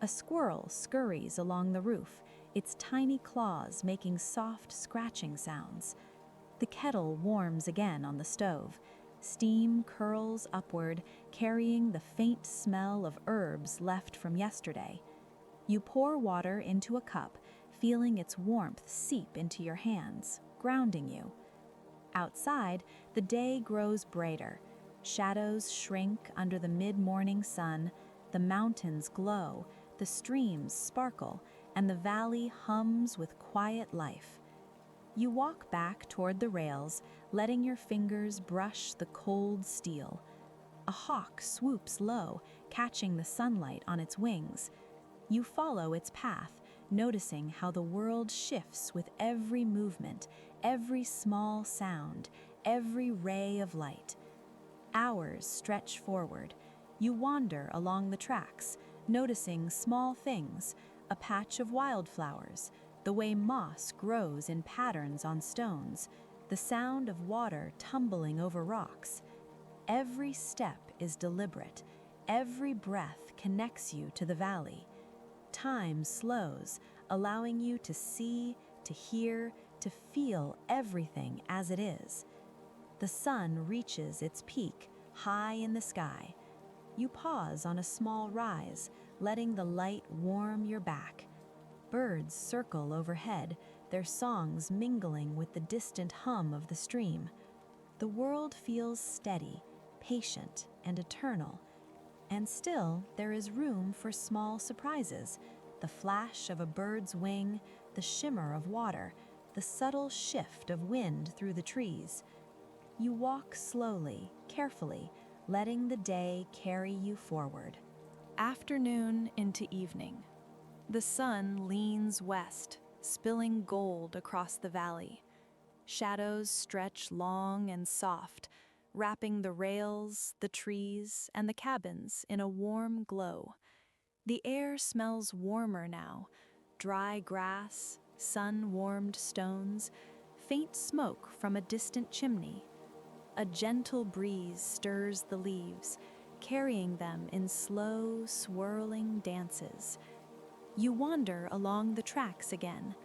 A squirrel scurries along the roof, its tiny claws making soft scratching sounds. The kettle warms again on the stove. Steam curls upward, carrying the faint smell of herbs left from yesterday. You pour water into a cup, feeling its warmth seep into your hands, grounding you. Outside, the day grows brighter. Shadows shrink under the mid-morning sun, the mountains glow, the streams sparkle, and the valley hums with quiet life. You walk back toward the rails, letting your fingers brush the cold steel. A hawk swoops low, catching the sunlight on its wings. You follow its path, noticing how the world shifts with every movement, every small sound, every ray of light. Hours stretch forward. You wander along the tracks, noticing small things, a patch of wildflowers, the way moss grows in patterns on stones, the sound of water tumbling over rocks. Every step is deliberate. Every breath connects you to the valley. Time slows, allowing you to see, to hear, to feel everything as it is. The sun reaches its peak, high in the sky. You pause on a small rise, letting the light warm your back. Birds circle overhead, their songs mingling with the distant hum of the stream. The world feels steady, patient, and eternal. And still, there is room for small surprises: the flash of a bird's wing, the shimmer of water, the subtle shift of wind through the trees. You walk slowly, carefully, letting the day carry you forward. Afternoon into evening. The sun leans west, spilling gold across the valley. Shadows stretch long and soft, wrapping the rails, the trees, and the cabins in a warm glow. The air smells warmer now: dry grass, sun-warmed stones, faint smoke from a distant chimney. A gentle breeze stirs the leaves, carrying them in slow, swirling dances. You wander along the tracks again.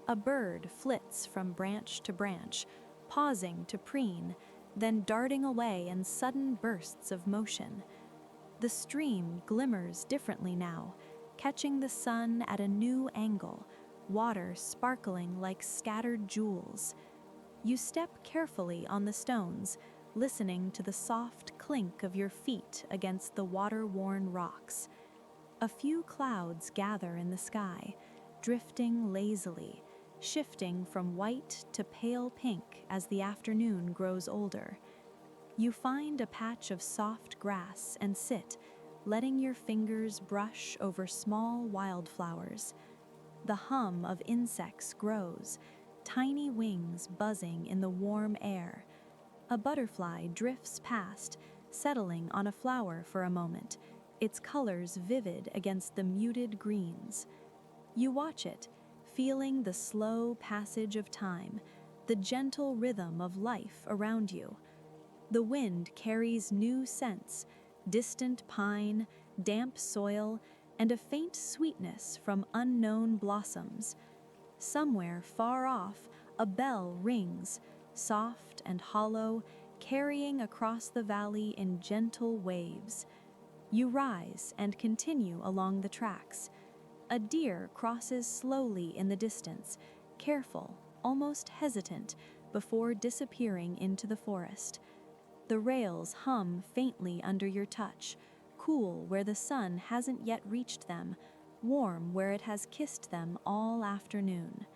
A bird flits from branch to branch, pausing to preen, then darting away in sudden bursts of motion. The stream glimmers differently now, catching the sun at a new angle, water sparkling like scattered jewels. You step carefully on the stones, listening to the soft clink of your feet against the water-worn rocks. A few clouds gather in the sky, drifting lazily, shifting from white to pale pink as the afternoon grows older. You find a patch of soft grass and sit, letting your fingers brush over small wildflowers. The hum of insects grows, tiny wings buzzing in the warm air. A butterfly drifts past, settling on a flower for a moment, its colors vivid against the muted greens. You watch it, feeling the slow passage of time, the gentle rhythm of life around you. The wind carries new scents: distant pine, damp soil, and a faint sweetness from unknown blossoms. Somewhere far off, a bell rings, soft and hollow, carrying across the valley in gentle waves. You rise and continue along the tracks. A deer crosses slowly in the distance, careful, almost hesitant, before disappearing into the forest. The rails hum faintly under your touch, cool where the sun hasn't yet reached them, warm where it has kissed them all afternoon.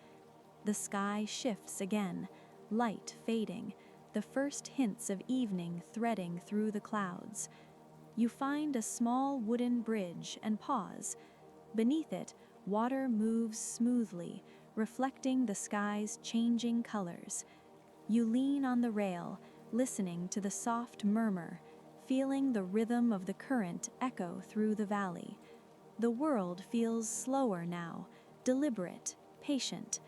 The sky shifts again, light fading, the first hints of evening threading through the clouds. You find a small wooden bridge and pause. Beneath it, water moves smoothly, reflecting the sky's changing colors. You lean on the rail, listening to the soft murmur, feeling the rhythm of the current echo through the valley. The world feels slower now, deliberate, patient.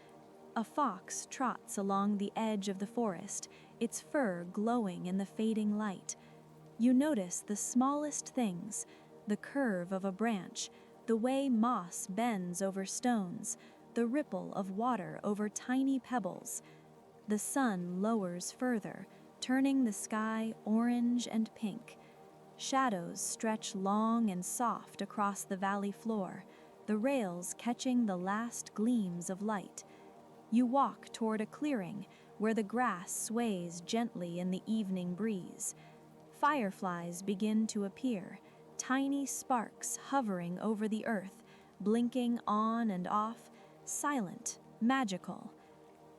A fox trots along the edge of the forest, its fur glowing in the fading light. You notice the smallest things, the curve of a branch, the way moss bends over stones, the ripple of water over tiny pebbles. The sun lowers further, turning the sky orange and pink. Shadows stretch long and soft across the valley floor, the rails catching the last gleams of light. You walk toward a clearing where the grass sways gently in the evening breeze. Fireflies begin to appear, tiny sparks hovering over the earth, blinking on and off, silent, magical.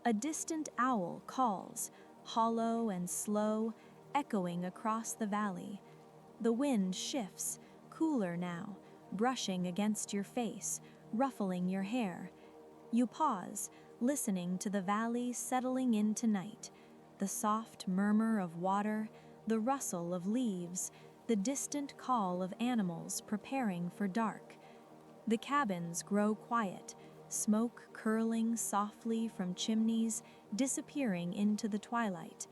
A distant owl calls, hollow and slow, echoing across the valley. The wind shifts, cooler now, brushing against your face, ruffling your hair. You pause, listening to the valley settling into night, the soft murmur of water, the rustle of leaves, the distant call of animals preparing for dark. The cabins grow quiet, smoke curling softly from chimneys, disappearing into the twilight.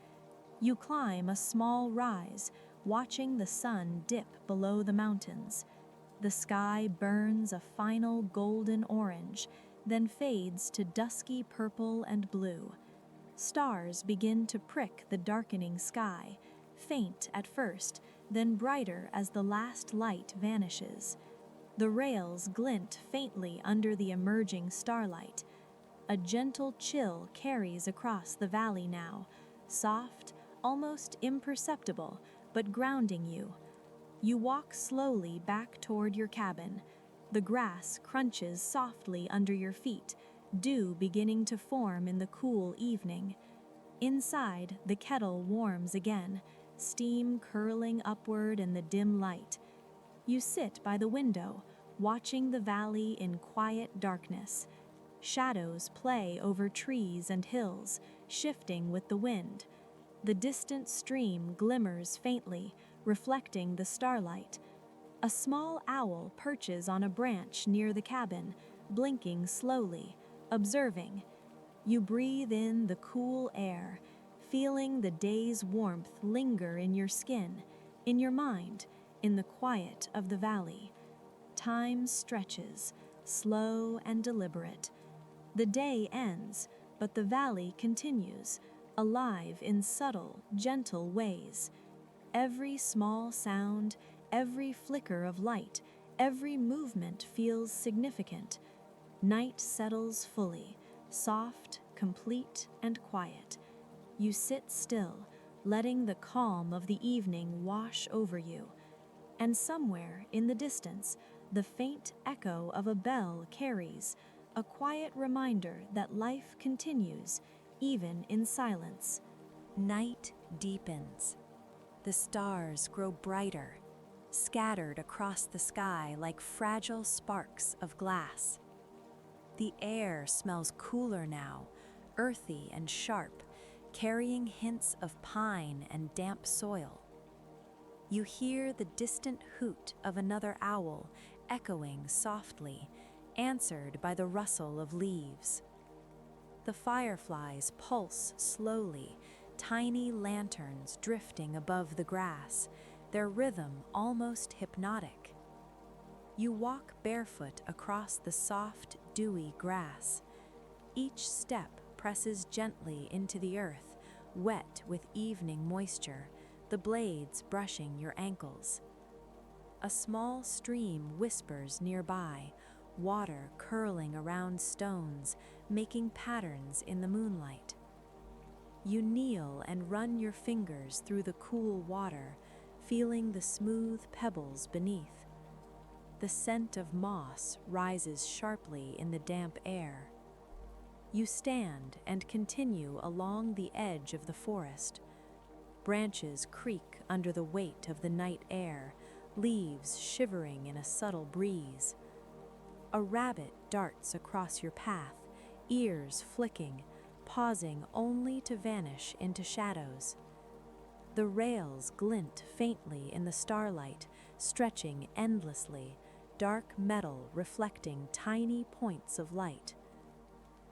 You climb a small rise, watching the sun dip below the mountains. The sky burns a final golden orange, then fades to dusky purple and blue. Stars begin to prick the darkening sky, faint at first, then brighter as the last light vanishes. The rails glint faintly under the emerging starlight. A gentle chill carries across the valley now, soft, almost imperceptible, but grounding you. You walk slowly back toward your cabin. The grass crunches softly under your feet, dew beginning to form in the cool evening. Inside, the kettle warms again, steam curling upward in the dim light. You sit by the window, watching the valley in quiet darkness. Shadows play over trees and hills, shifting with the wind. The distant stream glimmers faintly, reflecting the starlight. A small owl perches on a branch near the cabin, blinking slowly, observing. You breathe in the cool air, feeling the day's warmth linger in your skin, in your mind, in the quiet of the valley. Time stretches, slow and deliberate. The day ends, but the valley continues, alive in subtle, gentle ways. Every small sound, every flicker of light, every movement feels significant. Night settles fully, soft, complete, and quiet. You sit still, letting the calm of the evening wash over you. And somewhere in the distance, the faint echo of a bell carries, a quiet reminder that life continues, even in silence. Night deepens. The stars grow brighter, scattered across the sky like fragile sparks of glass. The air smells cooler now, earthy and sharp, carrying hints of pine and damp soil. You hear the distant hoot of another owl echoing softly, answered by the rustle of leaves. The fireflies pulse slowly, tiny lanterns drifting above the grass, their rhythm almost hypnotic. You walk barefoot across the soft, dewy grass. Each step presses gently into the earth, wet with evening moisture, the blades brushing your ankles. A small stream whispers nearby, water curling around stones, making patterns in the moonlight. You kneel and run your fingers through the cool water, feeling the smooth pebbles beneath. The scent of moss rises sharply in the damp air. You stand and continue along the edge of the forest. Branches creak under the weight of the night air, leaves shivering in a subtle breeze. A rabbit darts across your path, ears flicking, pausing only to vanish into shadows. The rails glint faintly in the starlight, stretching endlessly, dark metal reflecting tiny points of light.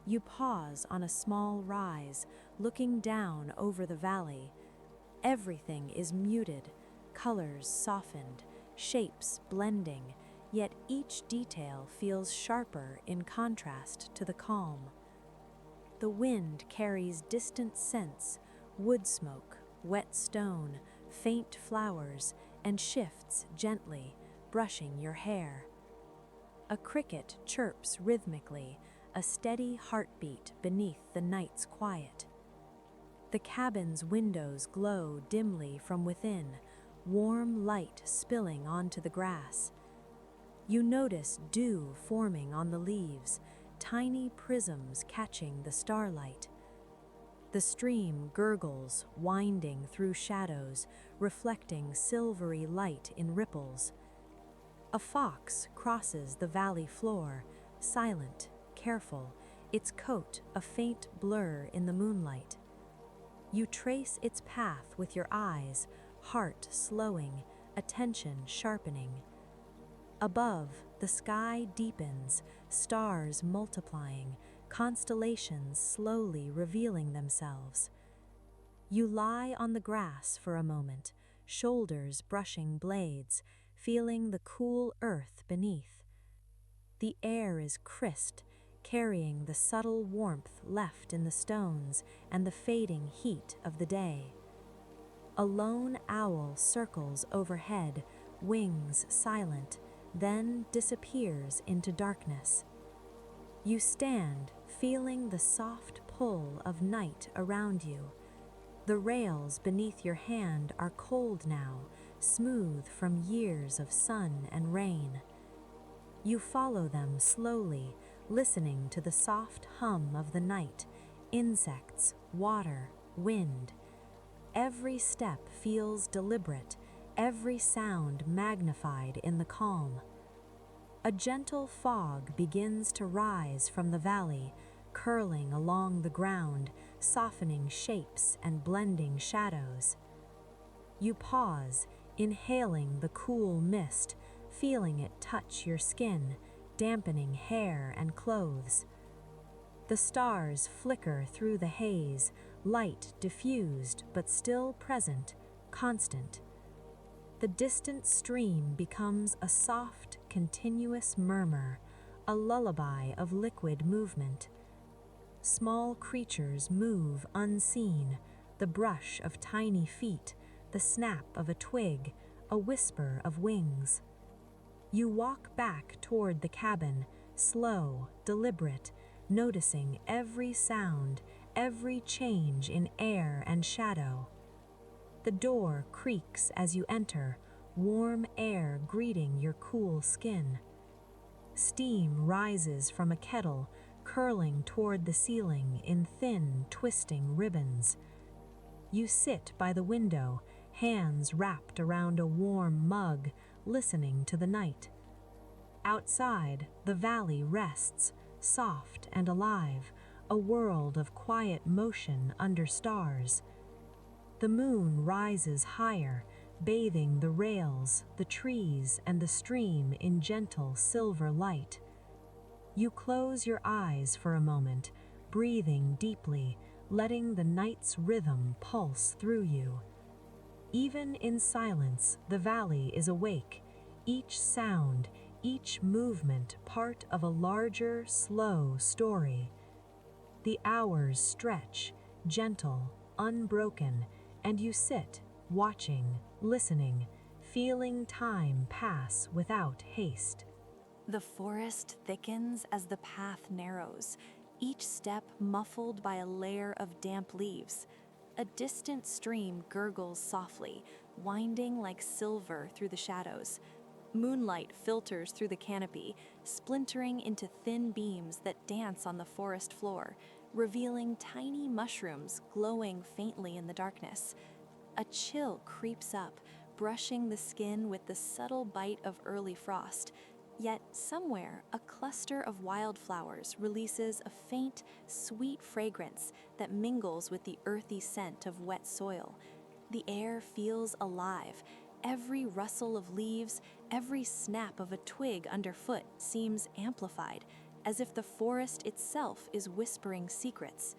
You pause on a small rise, looking down over the valley. Everything is muted, colors softened, shapes blending, yet each detail feels sharper in contrast to the calm. The wind carries distant scents, wood smoke, wet stone, faint flowers, and shifts gently, brushing your hair. A cricket chirps rhythmically, a steady heartbeat beneath the night's quiet. The cabin's windows glow dimly from within, warm light spilling onto the grass. You notice dew forming on the leaves, tiny prisms catching the starlight. The stream gurgles, winding through shadows, reflecting silvery light in ripples. A fox crosses the valley floor, silent, careful, its coat a faint blur in the moonlight. You trace its path with your eyes, heart slowing, attention sharpening. Above, the sky deepens, stars multiplying, constellations slowly revealing themselves. You lie on the grass for a moment, shoulders brushing blades, feeling the cool earth beneath. The air is crisp, carrying the subtle warmth left in the stones and the fading heat of the day. A lone owl circles overhead, wings silent, then disappears into darkness. You stand, feeling the soft pull of night around you. The rails beneath your hand are cold now, smooth from years of sun and rain. You follow them slowly, listening to the soft hum of the night, insects, water, wind. Every step feels deliberate, every sound magnified in the calm. A gentle fog begins to rise from the valley, curling along the ground, softening shapes and blending shadows. You pause, inhaling the cool mist, feeling it touch your skin, dampening hair and clothes. The stars flicker through the haze, light diffused but still present, constant. The distant stream becomes a soft, continuous murmur, a lullaby of liquid movement. Small creatures move unseen, the brush of tiny feet, the snap of a twig, a whisper of wings. You walk back toward the cabin, slow, deliberate, noticing every sound, every change in air and shadow. The door creaks as you enter, warm air greeting your cool skin. Steam rises from a kettle, curling toward the ceiling in thin, twisting ribbons. You sit by the window, hands wrapped around a warm mug, listening to the night. Outside, the valley rests, soft and alive, a world of quiet motion under stars. The moon rises higher, bathing the rails, the trees, and the stream in gentle silver light. You close your eyes for a moment, breathing deeply, letting the night's rhythm pulse through you. Even in silence, the valley is awake, each sound, each movement part of a larger, slow story. The hours stretch, gentle, unbroken, and you sit, watching, listening, feeling time pass without haste. The forest thickens as the path narrows, each step muffled by a layer of damp leaves. A distant stream gurgles softly, winding like silver through the shadows. Moonlight filters through the canopy, splintering into thin beams that dance on the forest floor, revealing tiny mushrooms glowing faintly in the darkness. A chill creeps up, brushing the skin with the subtle bite of early frost. Yet somewhere, a cluster of wildflowers releases a faint, sweet fragrance that mingles with the earthy scent of wet soil. The air feels alive. Every rustle of leaves, every snap of a twig underfoot seems amplified, as if the forest itself is whispering secrets.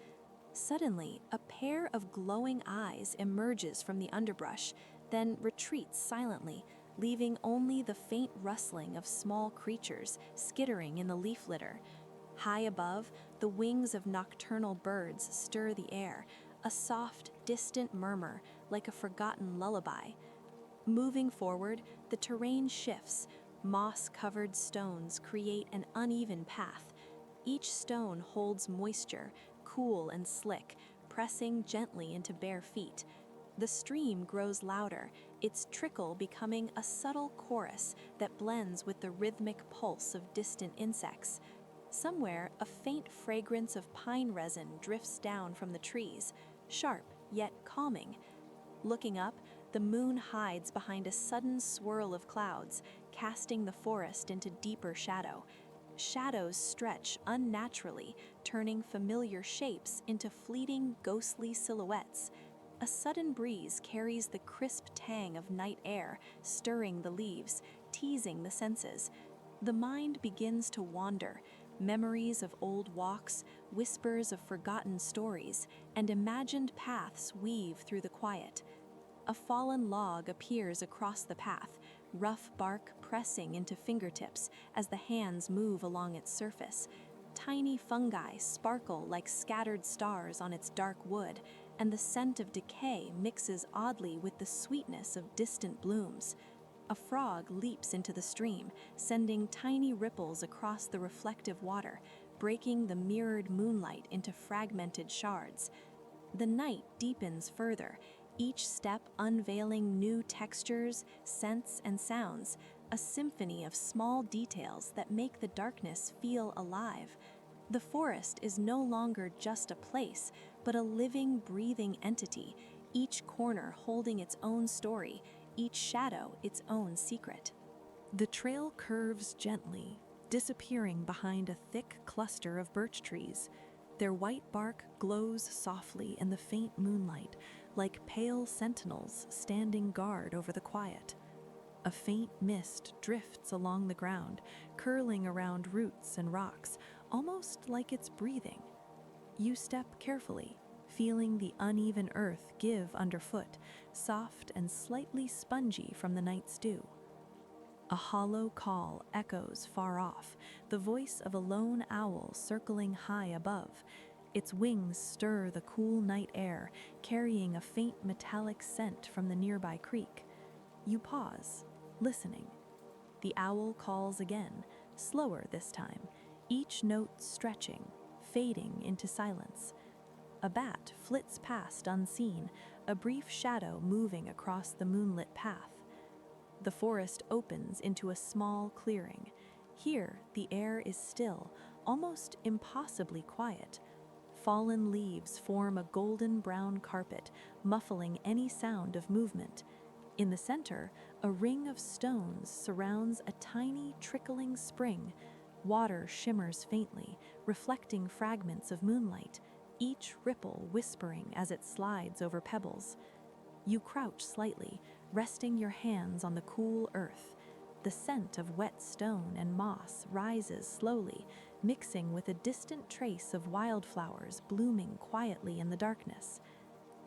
Suddenly, a pair of glowing eyes emerges from the underbrush, then retreats silently, leaving only the faint rustling of small creatures skittering in the leaf litter. High above, the wings of nocturnal birds stir the air, a soft, distant murmur like a forgotten lullaby. Moving forward, the terrain shifts. Moss-covered stones create an uneven path. Each stone holds moisture, cool and slick, pressing gently into bare feet. The stream grows louder, its trickle becoming a subtle chorus that blends with the rhythmic pulse of distant insects. Somewhere, a faint fragrance of pine resin drifts down from the trees, sharp yet calming. Looking up, the moon hides behind a sudden swirl of clouds, casting the forest into deeper shadow. Shadows stretch unnaturally, turning familiar shapes into fleeting, ghostly silhouettes. A sudden breeze carries the crisp tang of night air, stirring the leaves, teasing the senses. The mind begins to wander. Memories of old walks, whispers of forgotten stories, and imagined paths weave through the quiet. A fallen log appears across the path, rough bark pressing into fingertips as the hands move along its surface. Tiny fungi sparkle like scattered stars on its dark wood, and the scent of decay mixes oddly with the sweetness of distant blooms. A frog leaps into the stream, sending tiny ripples across the reflective water, breaking the mirrored moonlight into fragmented shards. The night deepens further, each step unveiling new textures, scents, and sounds, a symphony of small details that make the darkness feel alive. The forest is no longer just a place, but a living, breathing entity, each corner holding its own story, each shadow its own secret. The trail curves gently, disappearing behind a thick cluster of birch trees. Their white bark glows softly in the faint moonlight, like pale sentinels standing guard over the quiet. A faint mist drifts along the ground, curling around roots and rocks, almost like it's breathing. You step carefully, feeling the uneven earth give underfoot, soft and slightly spongy from the night's dew. A hollow call echoes far off, the voice of a lone owl circling high above. Its wings stir the cool night air, carrying a faint metallic scent from the nearby creek. You pause, listening. The owl calls again, slower this time, each note stretching, fading into silence. A bat flits past unseen, a brief shadow moving across the moonlit path. The forest opens into a small clearing. Here, the air is still, almost impossibly quiet. Fallen leaves form a golden brown carpet, muffling any sound of movement. In the center, a ring of stones surrounds a tiny, trickling spring. Water shimmers faintly, reflecting fragments of moonlight, each ripple whispering as it slides over pebbles. You crouch slightly, resting your hands on the cool earth. The scent of wet stone and moss rises slowly, mixing with a distant trace of wildflowers blooming quietly in the darkness.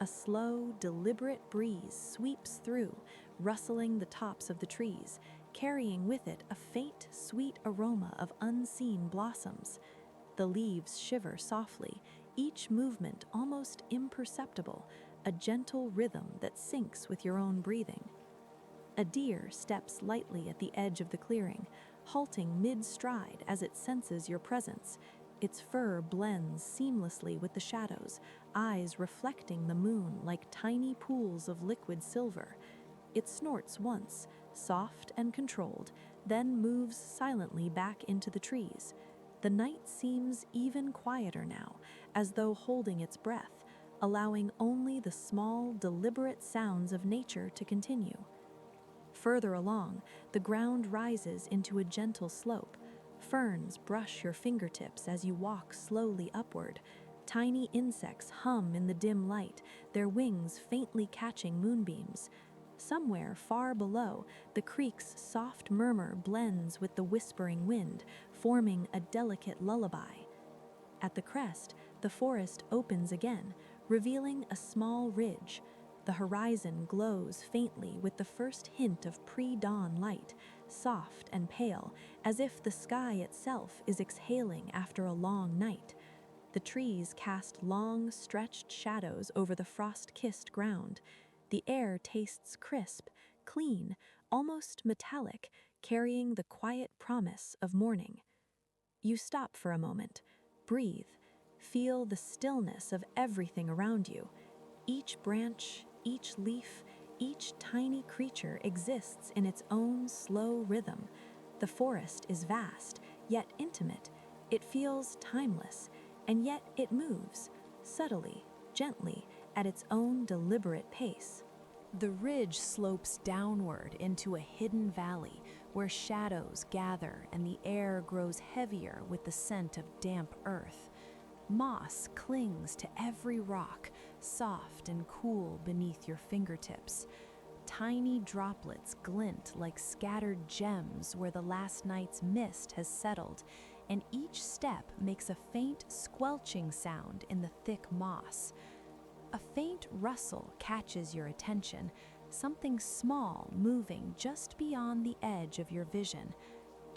A slow, deliberate breeze sweeps through, rustling the tops of the trees, carrying with it a faint, sweet aroma of unseen blossoms. The leaves shiver softly, each movement almost imperceptible, a gentle rhythm that syncs with your own breathing. A deer steps lightly at the edge of the clearing, halting mid-stride as it senses your presence. Its fur blends seamlessly with the shadows, eyes reflecting the moon like tiny pools of liquid silver. It snorts once, soft and controlled, then moves silently back into the trees. The night seems even quieter now, as though holding its breath, allowing only the small, deliberate sounds of nature to continue. Further along, the ground rises into a gentle slope. Ferns brush your fingertips as you walk slowly upward. Tiny insects hum in the dim light, their wings faintly catching moonbeams. Somewhere far below, the creek's soft murmur blends with the whispering wind, forming a delicate lullaby. At the crest, the forest opens again, revealing a small ridge. The horizon glows faintly with the first hint of pre-dawn light, soft and pale, as if the sky itself is exhaling after a long night. The trees cast long, stretched shadows over the frost-kissed ground. The air tastes crisp, clean, almost metallic, carrying the quiet promise of morning. You stop for a moment, breathe, feel the stillness of everything around you. Each branch, each leaf, each tiny creature exists in its own slow rhythm. The forest is vast, yet intimate. It feels timeless, and yet it moves, subtly, gently, at its own deliberate pace. The ridge slopes downward into a hidden valley where shadows gather and the air grows heavier with the scent of damp earth. Moss clings to every rock, soft and cool beneath your fingertips. Tiny droplets glint like scattered gems where the last night's mist has settled, and each step makes a faint squelching sound in the thick moss. A faint rustle catches your attention, something small moving just beyond the edge of your vision.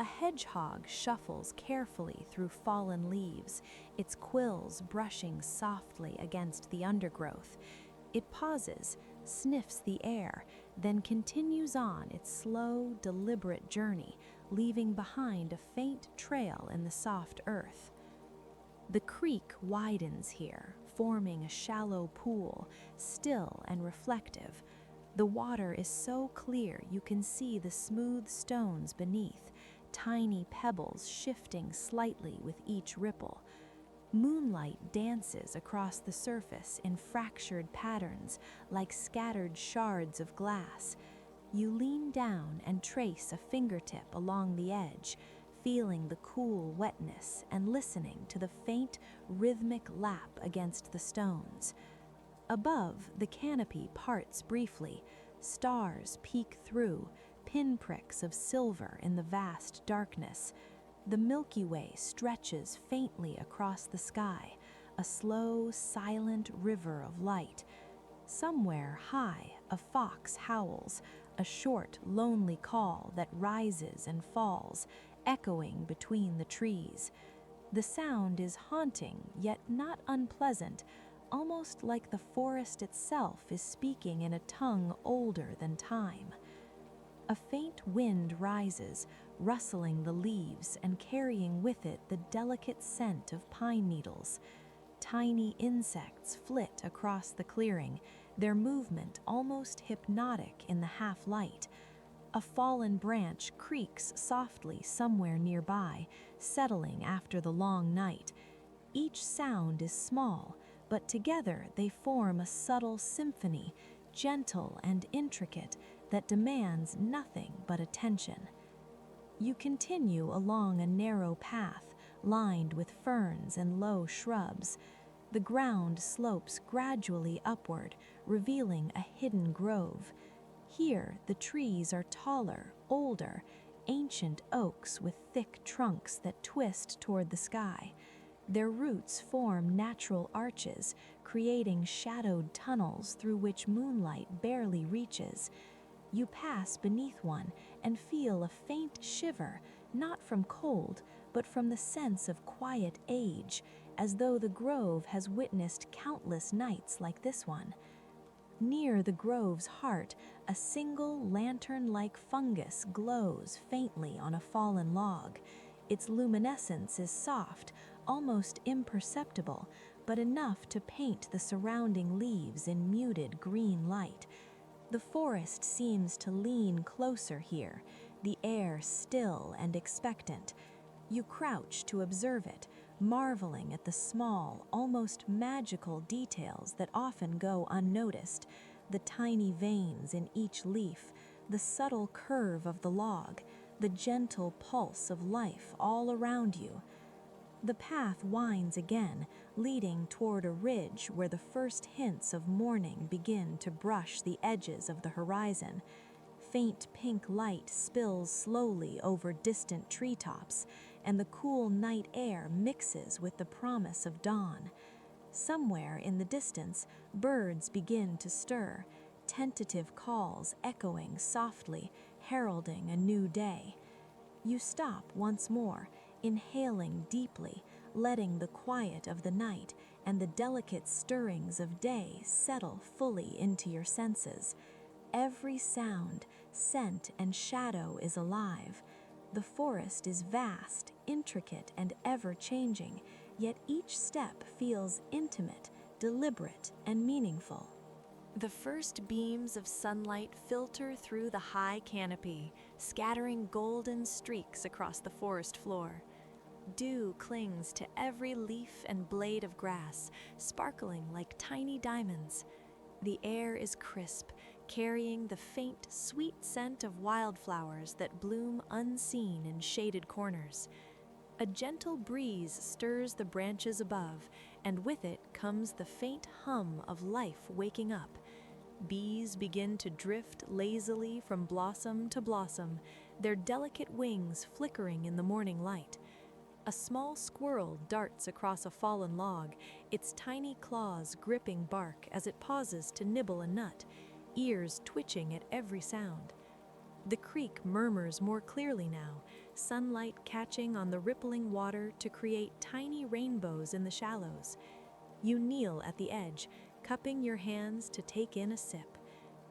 A hedgehog shuffles carefully through fallen leaves, its quills brushing softly against the undergrowth. It pauses, sniffs the air, then continues on its slow, deliberate journey, leaving behind a faint trail in the soft earth. The creek widens here, forming a shallow pool, still and reflective. The water is so clear you can see the smooth stones beneath, tiny pebbles shifting slightly with each ripple. Moonlight dances across the surface in fractured patterns, like scattered shards of glass. You lean down and trace a fingertip along the edge, feeling the cool wetness and listening to the faint, rhythmic lap against the stones. Above, the canopy parts briefly. Stars peek through, pinpricks of silver in the vast darkness. The Milky Way stretches faintly across the sky, a slow, silent river of light. Somewhere high, a fox howls, a short, lonely call that rises and falls, echoing between the trees. The sound is haunting, yet not unpleasant, almost like the forest itself is speaking in a tongue older than time. A faint wind rises, rustling the leaves and carrying with it the delicate scent of pine needles. Tiny insects flit across the clearing, their movement almost hypnotic in the half-light. A fallen branch creaks softly somewhere nearby, settling after the long night. Each sound is small, but together they form a subtle symphony, gentle and intricate, that demands nothing but attention. You continue along a narrow path, lined with ferns and low shrubs. The ground slopes gradually upward, revealing a hidden grove. Here, the trees are taller, older, ancient oaks with thick trunks that twist toward the sky. Their roots form natural arches, creating shadowed tunnels through which moonlight barely reaches. You pass beneath one and feel a faint shiver, not from cold, but from the sense of quiet age, as though the grove has witnessed countless nights like this one. Near the grove's heart, a single lantern-like fungus glows faintly on a fallen log. Its luminescence is soft, almost imperceptible, but enough to paint the surrounding leaves in muted green light. The forest seems to lean closer here, the air still and expectant. You crouch to observe it, marveling at the small, almost magical details that often go unnoticed, the tiny veins in each leaf, the subtle curve of the log, the gentle pulse of life all around you. The path winds again, leading toward a ridge where the first hints of morning begin to brush the edges of the horizon. Faint pink light spills slowly over distant treetops, and the cool night air mixes with the promise of dawn. Somewhere in the distance, birds begin to stir, tentative calls echoing softly, heralding a new day. You stop once more, inhaling deeply, letting the quiet of the night and the delicate stirrings of day settle fully into your senses. Every sound, scent, and shadow is alive. The forest is vast, intricate, and ever-changing, yet each step feels intimate, deliberate, and meaningful. The first beams of sunlight filter through the high canopy, scattering golden streaks across the forest floor. Dew clings to every leaf and blade of grass, sparkling like tiny diamonds. The air is crisp, carrying the faint, sweet scent of wildflowers that bloom unseen in shaded corners. A gentle breeze stirs the branches above, and with it comes the faint hum of life waking up. Bees begin to drift lazily from blossom to blossom, their delicate wings flickering in the morning light. A small squirrel darts across a fallen log, its tiny claws gripping bark as it pauses to nibble a nut, ears twitching at every sound. The creek murmurs more clearly now, sunlight catching on the rippling water to create tiny rainbows in the shallows. You kneel at the edge, cupping your hands to take in a sip.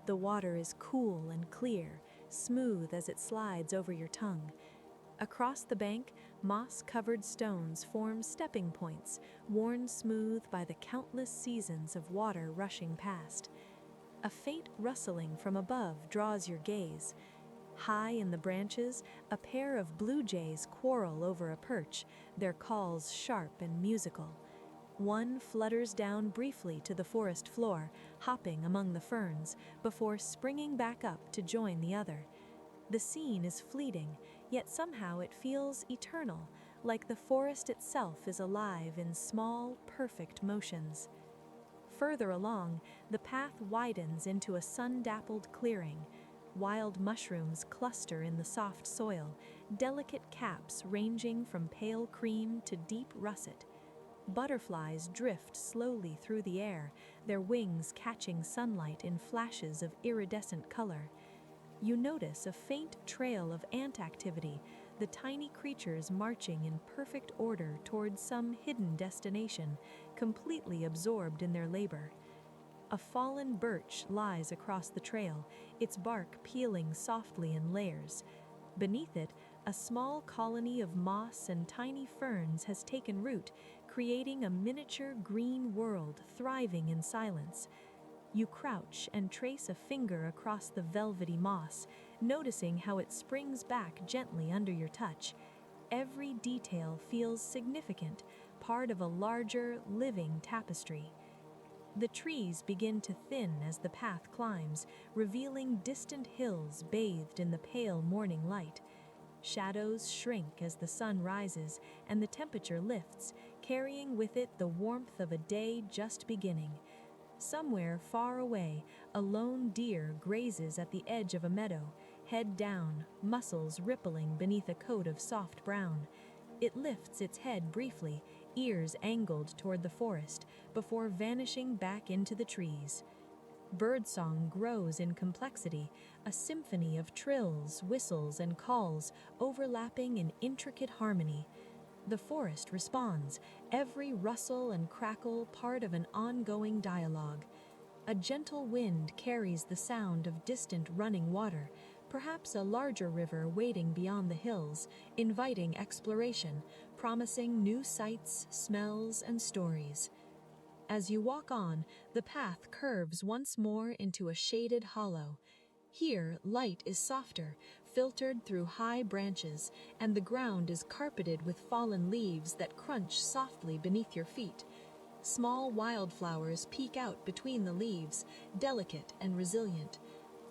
The water is cool and clear, smooth as it slides over your tongue. Across the bank, moss-covered stones form stepping points, worn smooth by the countless seasons of water rushing past. A faint rustling from above draws your gaze. High in the branches, a pair of blue jays quarrel over a perch, their calls sharp and musical. One flutters down briefly to the forest floor, hopping among the ferns, before springing back up to join the other. The scene is fleeting, yet somehow it feels eternal, like the forest itself is alive in small, perfect motions. Further along, the path widens into a sun-dappled clearing. Wild mushrooms cluster in the soft soil, delicate caps ranging from pale cream to deep russet. Butterflies drift slowly through the air, their wings catching sunlight in flashes of iridescent color. You notice a faint trail of ant activity, the tiny creatures marching in perfect order towards some hidden destination, completely absorbed in their labor. A fallen birch lies across the trail, its bark peeling softly in layers. Beneath it, a small colony of moss and tiny ferns has taken root, creating a miniature green world thriving in silence. You crouch and trace a finger across the velvety moss, noticing how it springs back gently under your touch. Every detail feels significant, part of a larger, living tapestry. The trees begin to thin as the path climbs, revealing distant hills bathed in the pale morning light. Shadows shrink as the sun rises and the temperature lifts, carrying with it the warmth of a day just beginning. Somewhere far away, a lone deer grazes at the edge of a meadow, head down, muscles rippling beneath a coat of soft brown. It lifts its head briefly, ears angled toward the forest, before vanishing back into the trees. Birdsong grows in complexity, a symphony of trills, whistles, and calls overlapping in intricate harmony. The forest responds, every rustle and crackle part of an ongoing dialogue. A gentle wind carries the sound of distant running water, perhaps a larger river waiting beyond the hills, inviting exploration, promising new sights, smells, and stories. As you walk on, the path curves once more into a shaded hollow. Here, light is softer, filtered through high branches, and the ground is carpeted with fallen leaves that crunch softly beneath your feet. Small wildflowers peek out between the leaves, delicate and resilient.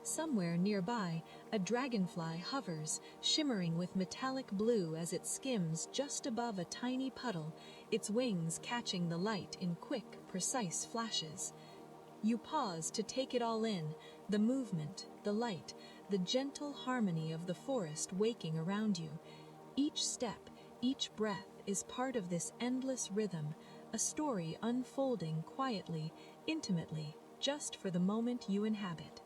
Somewhere nearby, a dragonfly hovers, shimmering with metallic blue as it skims just above a tiny puddle, its wings catching the light in quick, precise flashes. You pause to take it all in, the movement, the light, the gentle harmony of the forest waking around you. Each step, each breath is part of this endless rhythm, a story unfolding quietly, intimately, just for the moment you inhabit.